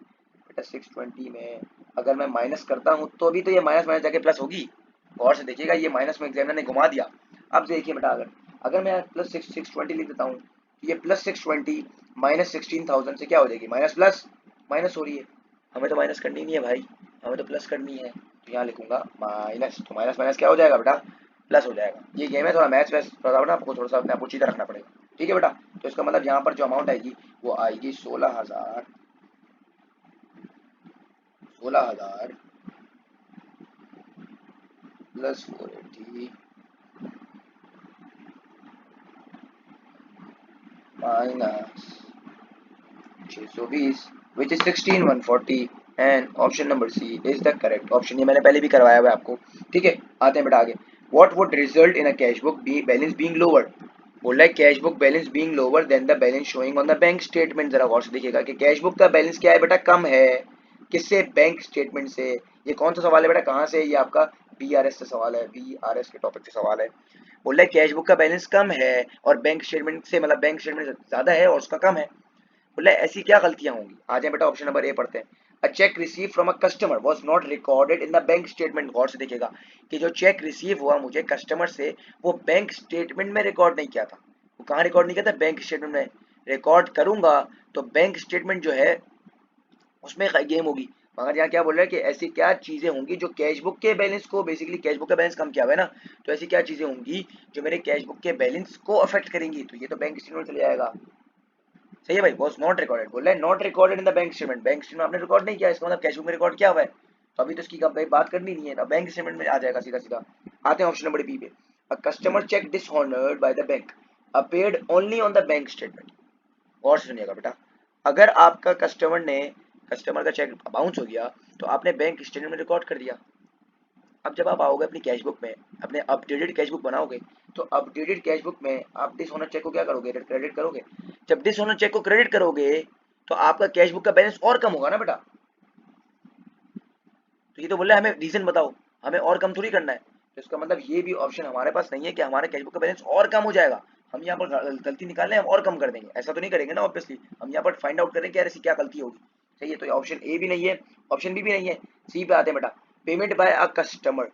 A: बेटा, 620 में अगर मैं माइनस करता हूँ तो भी तो ये माइनस माइनस जाके प्लस होगी, गौर से देखिएगा, ये माइनस में एग्जामिनर ने घुमा दिया। अब देखिए बेटा अगर अगर मैं प्लस 620 लिख देता हूँ, ये प्लस 620 माइनस 16,000 से क्या हो जाएगी, माइनस प्लस माइनस हो रही है, हमें तो माइनस करनी नहीं है भाई, हमें तो प्लस करनी है, तो यहाँ लिखूंगा माइनस, तो माइनस माइनस क्या हो जाएगा बेटा, प्लस हो जाएगा। ये गेम है, थोड़ा मैथ्स वैस थोड़ा ना आपको थोड़ा सा अपने आप को सीधा रखना पड़ेगा, ठीक है बेटा। तो इसका मतलब यहाँ पर जो अमाउंट आएगी वो आएगी 16,000, 16,000 plus 480 minus 620 which is 16,140 and option number C is the correct option, ये मैंने पहले भी करवाया हुआ है आपको, ठीक है। आते हैं बेटा आगे, what would result in a cash book balance being lower, बोल रहा है cash book balance being lower than the balance showing on the bank statement, जरा गौर से देखिएगा कि कैश बुक का बैलेंस क्या है बेटा, कम है, किससे, बैंक स्टेटमेंट से। ये कौन सा सवाल है बेटा, कहाँ से, ये आपका बीआरएस से सवाल है, बीआरएस के टॉपिक से सवाल है। बोल रहा है कैश बुक का बैलेंस कम है और बैंक स्टेटमेंट से, मतलब बैंक स्टेटमेंट से ज्यादा है और उसका कम है, बोले ऐसी क्या गलतियां होंगी। आ जाए बेटा ऑप्शन नंबर ए पढ़ते हैं, a cheque receive from a customer was not recorded in the bank statement, गौर से देखिएगा कि जो चेक रिसीव हुआ मुझे कस्टमर से वो बैंक स्टेटमेंट में रिकॉर्ड नहीं किया था, वो कहाँ रिकॉर्ड नहीं किया था, बैंक स्टेटमेंट में। रिकॉर्ड करूंगा तो बैंक स्टेटमेंट जो है उसमें गेम होगी। मगर यहाँ क्या बोल रहा है कि ऐसी क्या चीजें होंगी जो कैश बुक के बैलेंस को, बेसिकली कैश बुक का बैलेंस कम किया हुआ है ना, तो ऐसी क्या चीजें होंगी जो मेरे कैश बुक के बैलेंस को अफेक्ट करेंगी, तो ये तो बैंक स्टेटमेंट चले जाएगा। सही है भाई, वॉज नॉट रिकॉर्डेड बोल रहा है, not recorded in the bank statement, bank statement आपने रिकॉर्ड नहीं किया, इसका मतलब कैश बुक में रिकॉर्ड किया हुआ है, तो अभी तो इसकी बात करनी नहीं है ना, बैंक स्टेटमेंट में आ जाएगा सीधा सीधा। आते हैं ऑप्शन नंबर बी पे, a customer cheque dishonoured by the bank appeared only on the bank statement. और सुनिएगा बेटा, अगर आपका कस्टमर का चेक बाउंस हो गया तो आपने बैंक स्टेटमेंट में रिकॉर्ड कर दिया। अब जब आप आओगे अपनी कैश बुक में, अपने अपडेटेड कैश बुक बनाओगे, तो अपडेटेड कैश बुक में आप डिसऑनर चेक को क्या करोगे, क्रेडिट करोगे। जब डिसऑनर चेक को क्रेडिट करोगे तो आपका कैश बुक का बैलेंस और कम होगा ना बेटा। तो ये तो बोल रहा है हमें रीजन बताओ, हमें और कम थोड़ी करना है, तो इसका मतलब ये भी ऑप्शन हमारे पास नहीं है कि हमारे कैश बुक का बैलेंस और कम हो जाएगा। हम यहाँ पर गलती निकाल रहे हैं, हम और कम कर देंगे, ऐसा तो नहीं करेंगे ना ऑब्वियसली, हम यहाँ पर फाइंड आउट करें कि यार ऐसी क्या गलती होगी। सही है, तो ऑप्शन ए भी नहीं है, ऑप्शन बी भी नहीं है, सी पे आते हैं बेटा। Payment by a customer,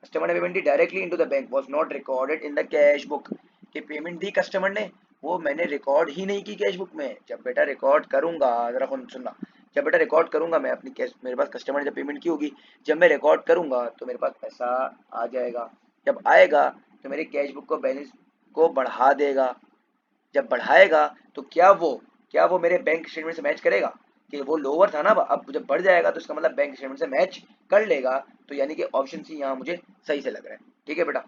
A: customer ने पेमेंट दी directly into the bank was not recorded in the cash book, कि पेमेंट दी कस्टमर ने, वो मैंने रिकॉर्ड ही नहीं की कैश बुक में। जब बेटा रिकॉर्ड करूंगा, जरा सुनना, जब बेटा रिकॉर्ड करूंगा मैं अपनी कैश, मेरे पास कस्टमर ने जब पेमेंट की होगी, जब मैं रिकॉर्ड करूंगा तो मेरे पास पैसा आ जाएगा। जब आएगा तो मेरे कैश बुक को बैलेंस को बढ़ा देगा। जब बढ़ाएगा तो क्या वो मेरे बैंक स्टेटमेंट से मैच करेगा, कि वो लोअर था ना, अब जब बढ़ जाएगा तो इसका मतलब बैंक स्टेटमेंट से मैच कर लेगा। तो यानी कि ऑप्शन सी यहाँ मुझे सही से लग रहा है। ठीक है बेटा,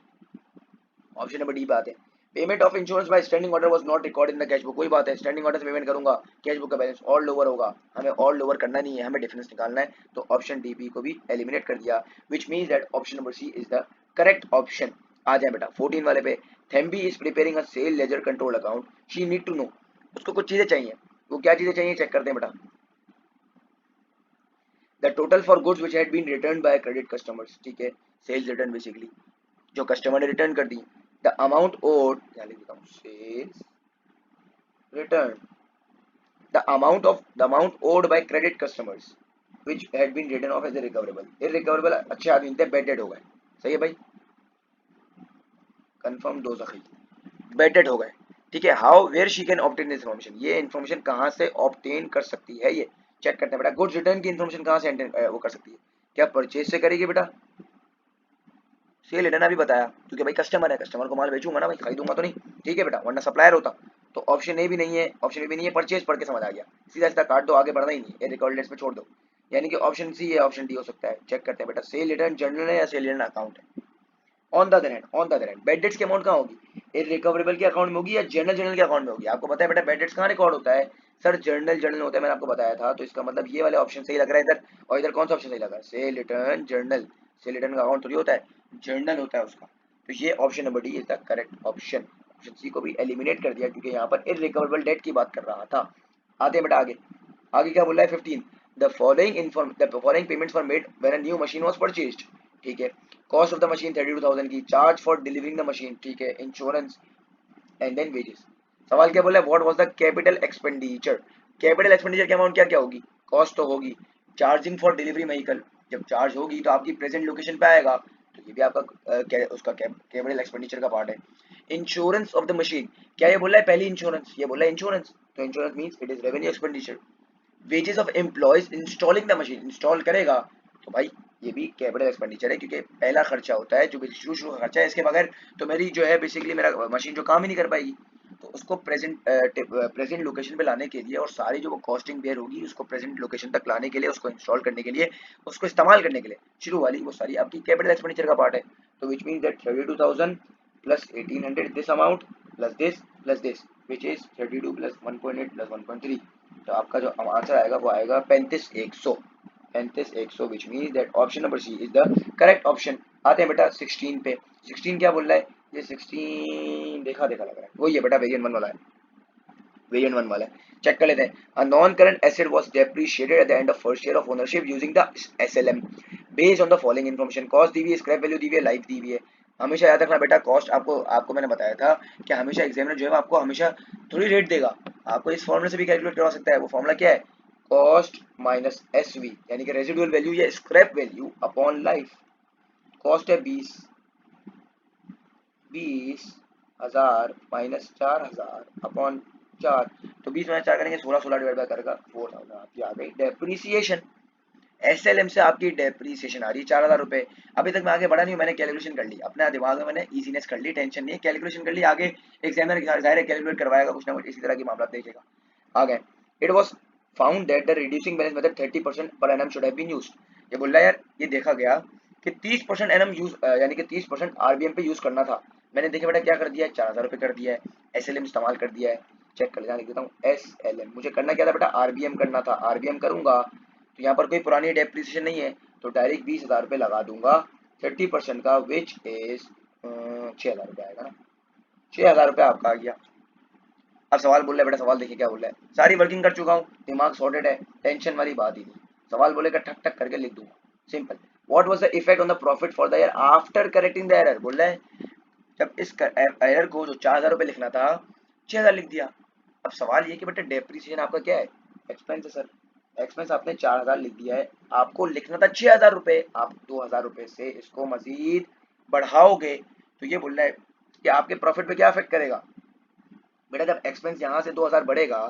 A: ऑप्शन नंबर डी पे आते हैं। Payment of insurance bye standing order was not record in the cash book, कोई बात है, स्टैंडिंग ऑर्डर से पेमेंट करूंगा, कैश बुक का बैलेंस और लोअर होगा, हमें और लोअर करना नहीं है, हमें डिफरेंस निकालना है, तो ऑप्शन डी बी को भी एलिमिनेट कर दिया, which means that option number C is the correct option. आ जाए बेटा 14 वाले पे, Thembi is preparing a sale ledger control account, she need to know, उसको कुछ चीजें चाहिए, वो क्या चीजें चाहिए चेक करते हैं बेटा। The total for goods which had been return by credit customers, ठीक है, सेल्स रिटर्न बेसिकली जो कस्टमर ने रिटर्न कर दी। द अमाउंट ओड, क्या लिख देता हूँ, sales return, the amount owed by credit customers which had been written off as irrecoverable अच्छे आदमी थे, बेडेड हो गए। सही है भाई, कंफर्म दो सही, बेडेड हो गए। ठीक है, how where she can obtain this information, ये इन्फॉर्मेशन कहाँ से ऑब्टेन कर सकती है, ये चेक करते हैं बेटा। गुड्स रिटर्न की इन्फॉर्मेशन कहाँ से वो कर सकती है, क्या परचेज से करेगी बेटा, सेल रिटर्न अभी बताया, क्योंकि भाई कस्टमर है, कस्टमर को माल बेचूंगा ना भाई, खरीदूंगा तो नहीं। ठीक है बेटा, वरना सप्लायर होता। तो ऑप्शन ए भी नहीं है, ऑप्शन ए भी नहीं है, परचेज पढ़ के समझ आ गया, सीधा सीधा काट दो, आगे बढ़ना ही नहीं है, रिकॉर्ड डेट्स पे छोड़ दो, यानी कि ऑप्शन सी है, ऑप्शन डी हो सकता है। चेक करते हैं बेटा, सेल रिटर्न जर्नल है या सेल रिटर्न अकाउंट है। On the other hand bad debts की अमाउंट कहाँ होगी, इररिकवरेबल के अकाउंट में होगी या जनरल के अकाउंट में होगी। आपको पता है बेटा बैड डेट्स कहाँ रिकॉर्ड होता है, सर जर्नल होता है, मैंने आपको बताया था। तो इसका मतलब ये वाले ऑप्शन सही लग रहा है इधर, और इधर कौन सा ऑप्शन सही लगा, sale return journal, sale return का अकाउंट थोड़ी होता है, जर्नल होता है उसका। तो ये option number D is the correct option, option C को भी एलिमिनेट कर दिया क्योंकि यहाँ पर इररिकवरेबल डेट की बात कर रहा था। आते हैं बेटा आगे, आगे क्या बोल रहा है 15, the following payments were made when a new machine was purchased, ठीक है। कॉस्ट ऑफ द मशीन 32,000 की, charge for delivering the machine, ठीक है, इंश्योरेंस एंड देन वेजेस। सवाल क्या बोला है, what was the capital expenditure, capital expenditure की अमाउंट क्या क्या होगी, कॉस्ट तो होगी, चार्जिंग फॉर डिलीवरी व्हीकल, जब चार्ज होगी तो आपकी प्रेजेंट लोकेशन पे आएगा, तो ये भी आपका उसका कैपिटल एक्सपेंडिचर का पार्ट है। इंश्योरेंस ऑफ द मशीन, क्या ये बोला है पहली इंश्योरेंस, ये बोला है इंश्योरेंस, तो insurance means it is revenue expenditure. Wages of employees installing the machine, install करेगा तो भाई ये भी कैपिटल एक्सपेंडिचर है, क्योंकि पहला खर्चा होता है जो शुरू शुरू का खर्चा है, इसके बगैर तो मेरी जो है बेसिकली मेरा मशीन जो काम ही नहीं कर पाएगी। तो उसको प्रेजेंट लोकेशन पे लाने के लिए और सारी जो वो कॉस्टिंग बेयर होगी उसको प्रेजेंट लोकेशन तक लाने के लिए, उसको इंस्टॉल करने के लिए, उसको इस्तेमाल करने के लिए, शुरू वाली वो सारी आपकी कैपिटल एक्सपेंडिचर का पार्ट है। तो विच mean that 32,000 plus 1800 this amount plus this which is 32 plus 1.8 plus 1.3, तो आपका जो आंसर आएगा वो आएगा 35,100, 35,100 which mean that option number C is the correct option. आते हैं बेटा 16 पे, 16 क्या बोल रहा है, ये 16 देखा देखा लग रहा है, वही है बेटा, वेरिएंट वन वाला है, वेरिएंट वन वाला है, चेक कर लेते हैं। A non current asset was depreciated at the end of first year of ownership using the SLM based on the following information, cost दी हुई है, स्क्रैप वैल्यू दी हुई है, लाइफ दी हुई है। हमेशा याद रखना बेटा, कॉस्ट आपको आपको मैंने बताया था कि हमेशा एग्जामिनर जो है आपको हमेशा थोड़ी रेट देगा, आपको इस फॉर्मूले से भी कैलकुलेट करवा सकता है। वो फॉर्मूला क्या है, कॉस्ट माइनस एस वी, यानी कि रेजिडुअल वैल्यू या scrap value upon life. Cost है 20,000 माइनस 4,000 अपॉन 4, तो 20 माइनस 4 करेंगे 16, 16 डिवाइड बाय करेगा 4000, आपकी आ गई डेप्रीसिएशन। एसएलएम से आपकी डेप्रीसिएशन आ रही है 4000 रुपए। अभी तक मैं आगे बढ़ा नहीं हूं, मैंने कैलकुलेशन कर ली, अपने दिमाग में मैंने इजीनेस कर ली, टेंशन नहीं है, कैलकुलेशन कर ली। आगे एग्जामिनर जाहिर है कैलकुलेट करवाएगा कुछ ना कुछ इसी तरह की मामला देखेगा। आगे it was found that the reducing balance method 30% per annum should have been used. ये बोल रहा है यार, ये देखा गया कि 30% एनम यूज यानी कि 30% आरबीएम पे यूज करना था। मैंने देखा बेटा क्या कर दिया है, 4000 रुपए कर दिया है, एसएलएम इस्तेमाल कर दिया है। चेक कर लेना, लिख देता हूँ एसएलएम। मुझे करना क्या था बेटा, आरबीएम करना था। आरबीएम करूंगा तो यहाँ पर कोई पुरानी डेप्रिसिएशन नहीं है, तो डायरेक्ट 20,000 रुपये लगा दूंगा 30% का, विच इज 6,000 रुपये आएगा ना, 6,000 रुपये आपका आ गया। अब सवाल बोल रहा है बेटा, सवाल देखिए क्या बोल रहा है, सारी वर्किंग कर चुका हूँ, दिमाग सॉर्टेड है, टेंशन वाली बात ही नहीं। सवाल बोलेगा ठक ठक करके लिख दूंगा, simple. What was the effect on the profit for the year after correcting the error. बोल रहा है जब इस एरर को जो 4,000 रुपये लिखना था 6,000 लिख दिया। अब सवाल ये कि बेटा डेप्रिसिएशन आपका क्या है, एक्सपेंस है सर। एक्सपेंस आपने 4,000 लिख दिया है, आपको लिखना था 6,000 रुपये, आप 2,000 रुपये से इसको मजीद बढ़ाओगे तो ये बोल रहा है कि आपके प्रॉफिट पे क्या अफेक्ट करेगा। बेटा जब एक्सपेंस यहाँ से 2,000 बढ़ेगा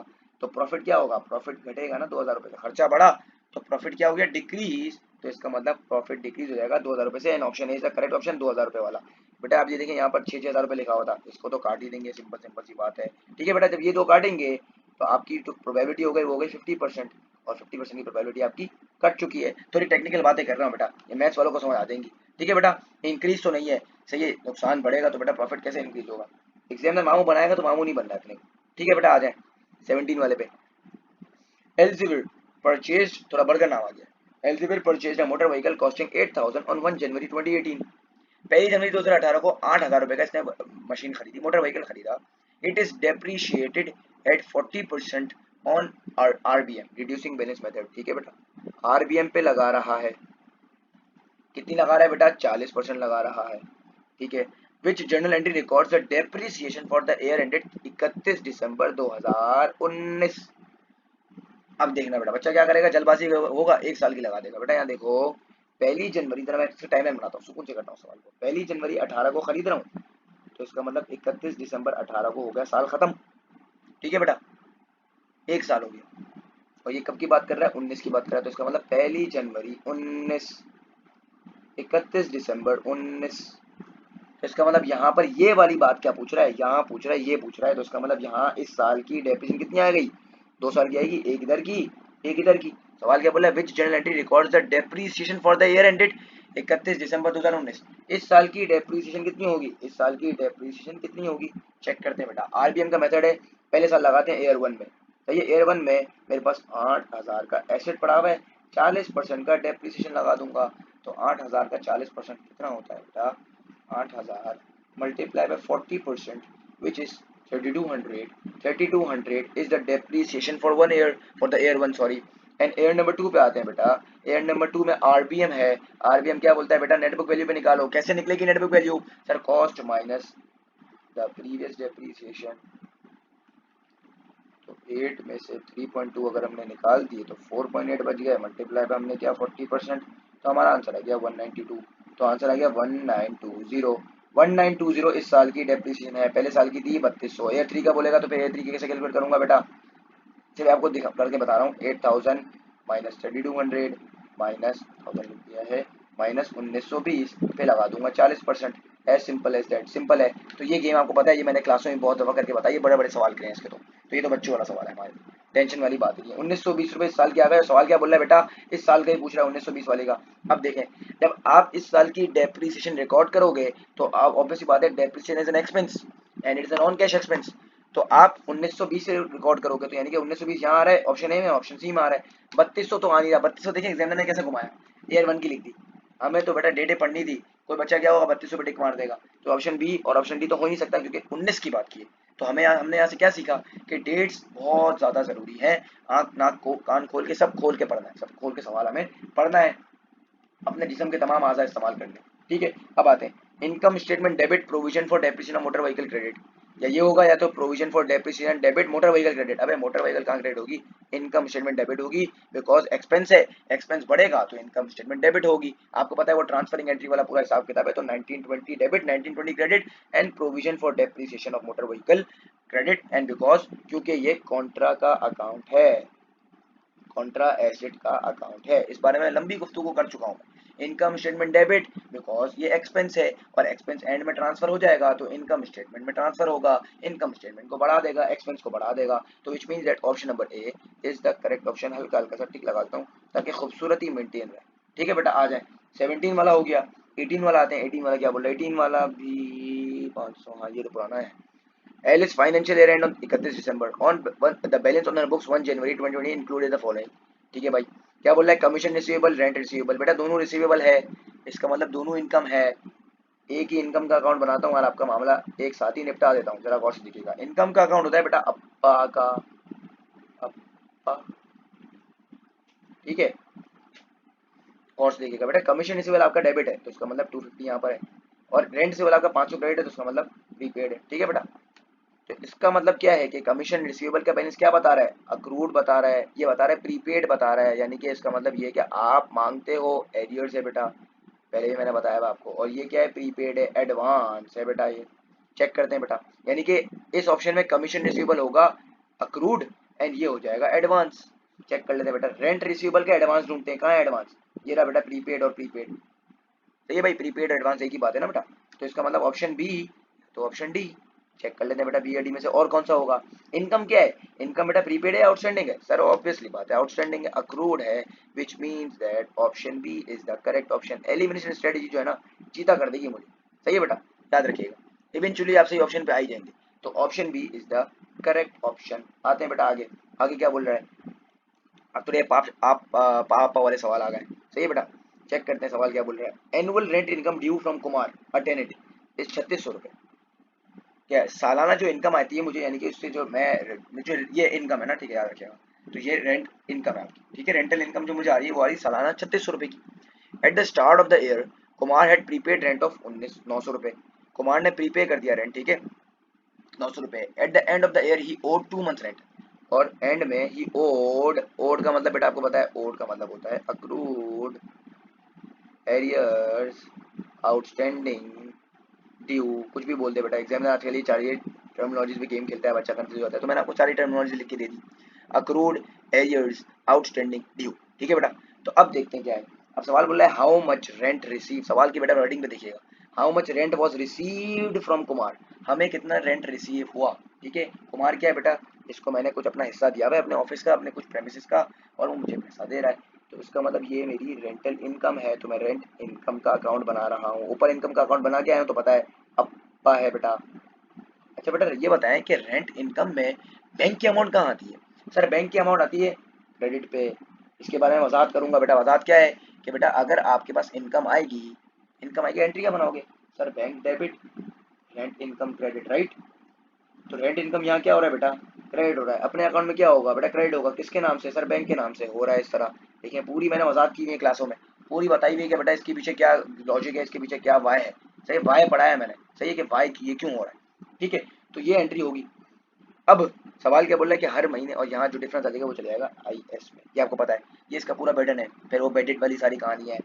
A: तो प्रॉफिट क्या होगा, प्रॉफिट घटेगा ना। 2,000 रुपये का खर्चा बढ़ा तो प्रॉफिट क्या हो गया, डिक्रीज। तो इसका मतलब प्रॉफिट डिक्रीज हो जाएगा 2,000 रुपये से। And option A is the correct option, 2,000 रुपये वाला। बेटा आप ये देखें यहाँ पर 6,000 रुपये लिखा हुआ था, इसको तो काट ही देंगे, सिंपल सिंपल सी बात है। ठीक है बेटा, जब ये दो काटेंगे तो आपकी जो प्रोबेबिलिटी हो गई वो हो गई 50%, और 50% की प्रोबेबिलिटी आपकी कट चुकी है। थोड़ी टेक्निकल बातें कर रहा हूँ बेटा, ये मैथ्स वालों को समझ आ देंगी। ठीक है बेटा, इंक्रीज तो नहीं है, सही है, नुकसान बढ़ेगा तो बेटा प्रॉफिट कैसे इंक्रीज होगा। एग्जाम में मामू बनाएगा तो मामू नहीं बन रहा है अपने को। ठीक है बेटा, आ जाए 17 वाले पे। Elsevier purchased, थोड़ा बर्गर नाम आ गया। Elsevier purchased a motor vehicle costing 8,000 on 1 जनवरी 2018। पहली जनवरी 2018 को 8,000 रुपए का इसने मशीन खरीदी, मोटर व्हीकल खरीदा। It is depreciated at 40% on RBM reducing balance method. ठीक है बेटा, आरबीएम पे लगा रहा है, कितनी लगा रहा है बेटा, 40% लगा रहा है। ठीक है, which journal entry records the depreciation for the year ended 31 December 2019। अब देखना बेटा, बच्चा क्या करेगा, जल्दबाजी होगा, एक साल की लगा देगा। बेटा यहाँ देखो, पहली जनवरी, जरा मैं इससे टाइमलाइन बनाता हूँ, सुकून से करता हूँ सवाल को। पहली जनवरी 18 को खरीद रहा हूँ, तो इसका मतलब 31 दिसंबर 18 को हो गया साल खत्म। ठीक है बेटा, एक साल हो गया। और ये कब की बात कर रहा है, 19 की बात कर रहा है, तो इसका मतलब पहली जनवरी 19, 31 दिसंबर 19। तो इसका मतलब यहाँ पर ये वाली बात क्या पूछ रहा है, यहाँ पूछ रहा है, ये पूछ रहा है। तो इसका मतलब यहाँ इस साल की डेप्रिसिएशन कितनी आ गई, 2 साल की आएगी, एक इधर की एक इधर की। सवाल क्या बोला है, which journal entry records the depreciation for the year ended 31 December 2019। इस साल की डेप्रिसिएशन कितनी होगी, इस साल की डेप्रिसिएशन कितनी होगी, चेक करते हैं बेटा। आरबीएम का मेथड है, पहले साल लगाते हैं ईयर 1 में। तो ये ईयर 1 में मेरे पास 8,000 का एसेट पड़ा हुआ है, 40% का डेप्रिसिएशन लगा दूंगा। तो 8,000 का 40% कितना होता है बेटा, 8,000 multiplied by 40%, which is 3,200. 3,200 is the depreciation for 1 year, for the year 1, sorry. And air number 2 पे आते हैं बेटा। एयर नंबर 2 में आरबीएम है। आरबीएम क्या बोलता है बेटा, नेटबुक वैल्यू पे निकालो। कैसे निकलेगी net book value, sir cost minus the previous depreciation. तो 8 में से 3.2 अगर हमने निकाल दिए तो 4.8 बच गया, मल्टीप्लाई पे हमने किया 40%, तो हमारा आंसर आ गया 192। तो आंसर आ गया 1920। 1920 इस साल की डेप्रिसिएशन है। पहले साल की थी 3200। एयर 3 का बोलेगा तो फिर एयर 3 कैसे कैलकुलेट करूंगा बेटा, सिर्फ आपको दिखा करके बता रहा हूँ। 8,000 माइनस 3,200 माइनस 1000 लिख दिया है, माइनस 1920 पे लगा दूंगा 40%। As simple as that, simple है। तो ये गेम आपको पता है, ये मैंने क्लासों में बहुत दफा करके बताया, बड़े बड़े सवाल करे हैं इसके। तो ये तो बच्चों वाला सवाल है, हमारे टेंशन वाली बात नहीं है। 1920 रुपये इस साल की आ गए। सवाल क्या बोल रहा है बेटा, इस साल का ही पूछ रहा है, 1920 वाले का। अब देखें, जब आप इस साल की डेप्रिसिएशन रिकॉर्ड करोगे तो आप ऑब्वियसली बात है, depreciation is an expense and it is an on cash expense. तो आप 1920 से रिकॉर्ड करोगे, तो यानी कि 1920 यहाँ आ रहा है ऑप्शन ए में, ऑप्शन सी में आ रहा है। 3200 तो आ नहीं रहा। 3200 देखिए एग्जामिनर ने कैसे घुमाया, ईयर 1 की लिख दी। हमें तो बेटा डेटे पढ़नी थी, कोई बच्चा क्या होगा 3200 पे टिक मार देगा। तो ऑप्शन बी और ऑप्शन डी तो हो ही नहीं सकता, क्योंकि 19 की बात की है। तो हमने यहाँ से क्या सीखा कि डेट्स बहुत ज्यादा जरूरी है। आंख नाक को कान खोल के, सब खोल के पढ़ना है, सब खोल के सवाल हमें पढ़ना है, अपने जिस्म के तमाम आज़ा इस्तेमाल करने। ठीक है, अब आते हैं income statement debit provision for depreciation of motor vehicle credit. या ये होगा या तो provision for depreciation debit motor vehicle credit. अबे मोटर व्हीकल कहाँ क्रेडिट होगी, इनकम स्टेटमेंट डेबिट होगी, बिकॉज एक्सपेंस है, एक्सपेंस बढ़ेगा तो इनकम स्टेटमेंट डेबिट होगी। आपको पता है वो ट्रांसफरिंग एंट्री वाला पूरा हिसाब किताब है। तो 1920 debit 1920 credit and provision for depreciation of motor vehicle credit and because क्योंकि ये कॉन्ट्रा का अकाउंट है, कॉन्ट्रा एसेट का अकाउंट है। इस बारे में लंबी गुफ्तगू कर चुका हूँ मैं। इनकम स्टेटमेंट डेबिट बिकॉज ये एक्सपेंस है और एक्सपेंस एंड में ट्रांसफर हो जाएगा तो इनकम स्टेटमेंट में ट्रांसफर होगा, इनकम स्टेटमेंट को बढ़ा देगा, एक्सपेंस को बढ़ा देगा। तो which means that option number A is the correct option. हल्का हल्का सा टिक लगाता हूँ ताकि खूबसूरती मेंटेन रहे। ठीक है बेटा, आ जाए 17 वाला हो गया, 18 वाला आते हैं। 18 वाला क्या बोल रहा है, 18 वाला भी 500, हाँ ये तो पुराना है। Alice financial year end on 31 December on the balance on the books 1 January 2020 included the following। ठीक है भाई, क्या बोल रहा है, कमीशन रिसीवेबल, रेंट रिसीवेबल। बेटा दोनों रिसीवेबल है, इसका मतलब दोनों इनकम है। एक ही इनकम का अकाउंट बनाता हूँ और आपका मामला एक साथ ही निपटा देता हूँ। जरा गौर से देखिएगा, इनकम का अकाउंट होता है बेटा अप्पा का, अप्पा, ठीक है। गौर से देखिएगा बेटा, कमीशन रिसीवेबल आपका डेबिट है तो इसका मतलब 250 यहाँ पर है, और रेंट रिसीवेबल आपका 500 क्रेडिट है तो इसका मतलब प्रीपेड है। ठीक है बेटा, तो इसका मतलब क्या है कि कमीशन रिसीवेबल का बैलेंस क्या बता रहा है, अक्रूड बता रहा है, ये बता रहा है प्रीपेड बता रहा है। यानी कि इसका मतलब ये है कि आप मांगते हो एरियर्स है बेटा, पहले ही मैंने बताया था आपको। और ये क्या है, प्रीपेड है, एडवांस है बेटा। ये चेक करते हैं बेटा, यानी कि इस ऑप्शन में कमीशन रिसीवेबल होगा अक्रूड एंड ये हो जाएगा एडवांस। चेक कर लेते हैं बेटा, रेंट रिसीवेबल का एडवांस ढूंढते हैं, कहाँ है एडवांस, ये रहा बेटा प्रीपेड और प्रीपेड। तो ये भाई प्रीपेड एडवांस एक ही बात है ना बेटा, तो इसका मतलब ऑप्शन बी, तो ऑप्शन डी। चेक कर लेते हैं बेटा बी या डी में से और कौन सा होगा। इनकम क्या है, इनकम बेटा प्रीपेड है, आउटस्टैंडिंग है, सर ऑब्वियसली बात है आउटस्टैंडिंग है, अक्रूड है, which means that option B is the correct option. Elimination strategy जो है ना चीता कर देगी मुझे, सही है बेटा, याद रखिएगा, इवेंचुअली आप सही ऑप्शन पे आ ही जाएंगे। तो option B is the correct option. आते हैं बेटा आगे, आगे क्या बोल रहा है। अब थोड़े पाप वाले सवाल आ गए, सही है बेटा। चेक करते हैं सवाल क्या बोल रहा है। Annual rent income due from Kumar अटेनिटी इस 3600 रुपये। क्या है? सालाना जो इनकम आती है मुझे, यानी कि उससे जो मैं जो ये इनकम है ना, ठीक है याद रखिएगा, तो ये रेंट इनकम है आपकी, ठीक है। रेंटल इनकम जो मुझे आ रही है वो आ रही है सालाना 3600 रुपये की। Eight the start of the year Kumar had prepaid rent of 900 रुपये। कुमार ने प्रीपे कर दिया रेंट, ठीक है, 900 रुपये। At the end of the year he owed 2 month rent, और एंड में ही ओड, ओड का मतलब बेटा आपको पता है, ओड का मतलब होता है अक्रूड, एरियर्स, आउटस्टैंडिंग, ड्यू, कुछ भी बोल दे बेटा। एग्जाम में आजकल ये सारी टर्मिनोलॉजीज भी गेम खेलता है बच्चा, कंफ्यूज होता है, तो मैंने आपको सारी टर्मिनोलॉजी लिख के दे दी, अक्रूड, एरियर्स, आउटस्टैंडिंग, ड्यू। ठीक है बेटा, तो अब देखते हैं क्या है। अब सवाल बोल रहा है हाउ मच रेंट रिसीव, सवाल की बेटा वर्डिंग पे देखिएगा, how much rent was received from Kumar, हमें कितना रेंट रिसीव हुआ। ठीक है, कुमार क्या है बेटा, इसको मैंने कुछ अपना हिस्सा दिया हुआ है अपने ऑफिस का, अपने कुछ प्रेमिसेस का, और वो मुझे पैसा दे रहा है, तो इसका मतलब ये मेरी रेंटल इनकम है, तो मैं रेंट इनकम का अकाउंट बना रहा हूँ। ऊपर इनकम का अकाउंट बना के आया हूँ तो पता है अप्पा है बेटा। अच्छा बेटा ये बताएं कि रेंट इनकम में बैंक की अमाउंट कहाँ आती है। सर बैंक की अमाउंट आती है क्रेडिट पे। इसके बारे में वजाहत करूंगा बेटा। वजाहत क्या है कि बेटा अगर आपके पास इनकम आएगी, इनकम आएगी, एंट्री क्या बनाओगे, sir bank debit, rent income credit, right. तो रेंट इनकम यहाँ क्या हो रहा है बेटा, क्रेडिट हो रहा है। अपने अकाउंट में क्या होगा बेटा, क्रेडिट होगा, किसके नाम से, सर बैंक के नाम से हो रहा है इस तरह। देखिए पूरी मैंने वजाहत की हुई है क्लासों में, पूरी बताई हुई है कि बेटा इसके पीछे क्या लॉजिक है, इसके पीछे क्या वाई है। सही, वाई पढ़ाया मैंने, सही है कि वाई ये क्यों हो रहा है। ठीक है, तो ये एंट्री होगी। अब सवाल क्या बोल रहा है कि हर महीने, और यहाँ जो डिफरेंस आ जाएगा वो चले जाएगा आई एस में, ये आपको पता है, ये इसका पूरा बैटर्न है, फिर वो बेडेड वाली सारी कहानी है।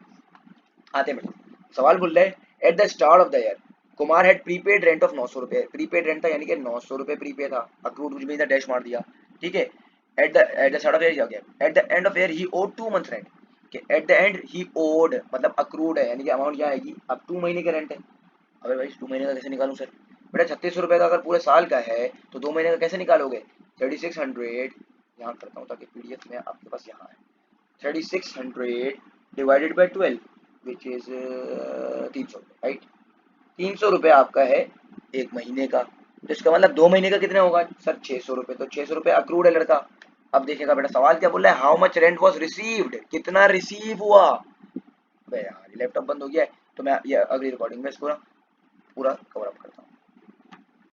A: आते हैं सवाल बोल रहा है at the start of the year Kumar had prepaid rent of 900 रुपये, प्रीपेड रेंट था यानी कि 900 रुपये प्रीपे था, अक्रूड कुछ भी था, डैश मार दिया। ठीक है, at the start of year गया, at the end of year he owed 2 month rent, कि at the end he owed मतलब अक्रूड है, यानी कि अमाउंट क्या आएगी, अब 2 महीने का रेंट है। अबे भाई 2 महीने का कैसे निकालूं सर, बेटा 3600 रुपये का अगर पूरे साल का है तो 2 महीने का कैसे निकालोगे। 3600 यहाँ करता हूँ ताकि पीडीएफ में आपके पास यहाँ है, 3600 divided by 12 which is 300, right. 300 रुपये आपका है एक महीने का, तो इसका मतलब 2 महीने का कितना होगा सर, 600 रुपये। तो 600 रुपये अक्रूड है लड़का। अब देखिएगा बेटा सवाल क्या बोल रहा है, how much rent was received, कितना रिसीव हुआ। भाई यार लैपटॉप बंद हो गया है, तो मैं ये अगली रिकॉर्डिंग में इसको ना पूरा कवर अप करता हूँ।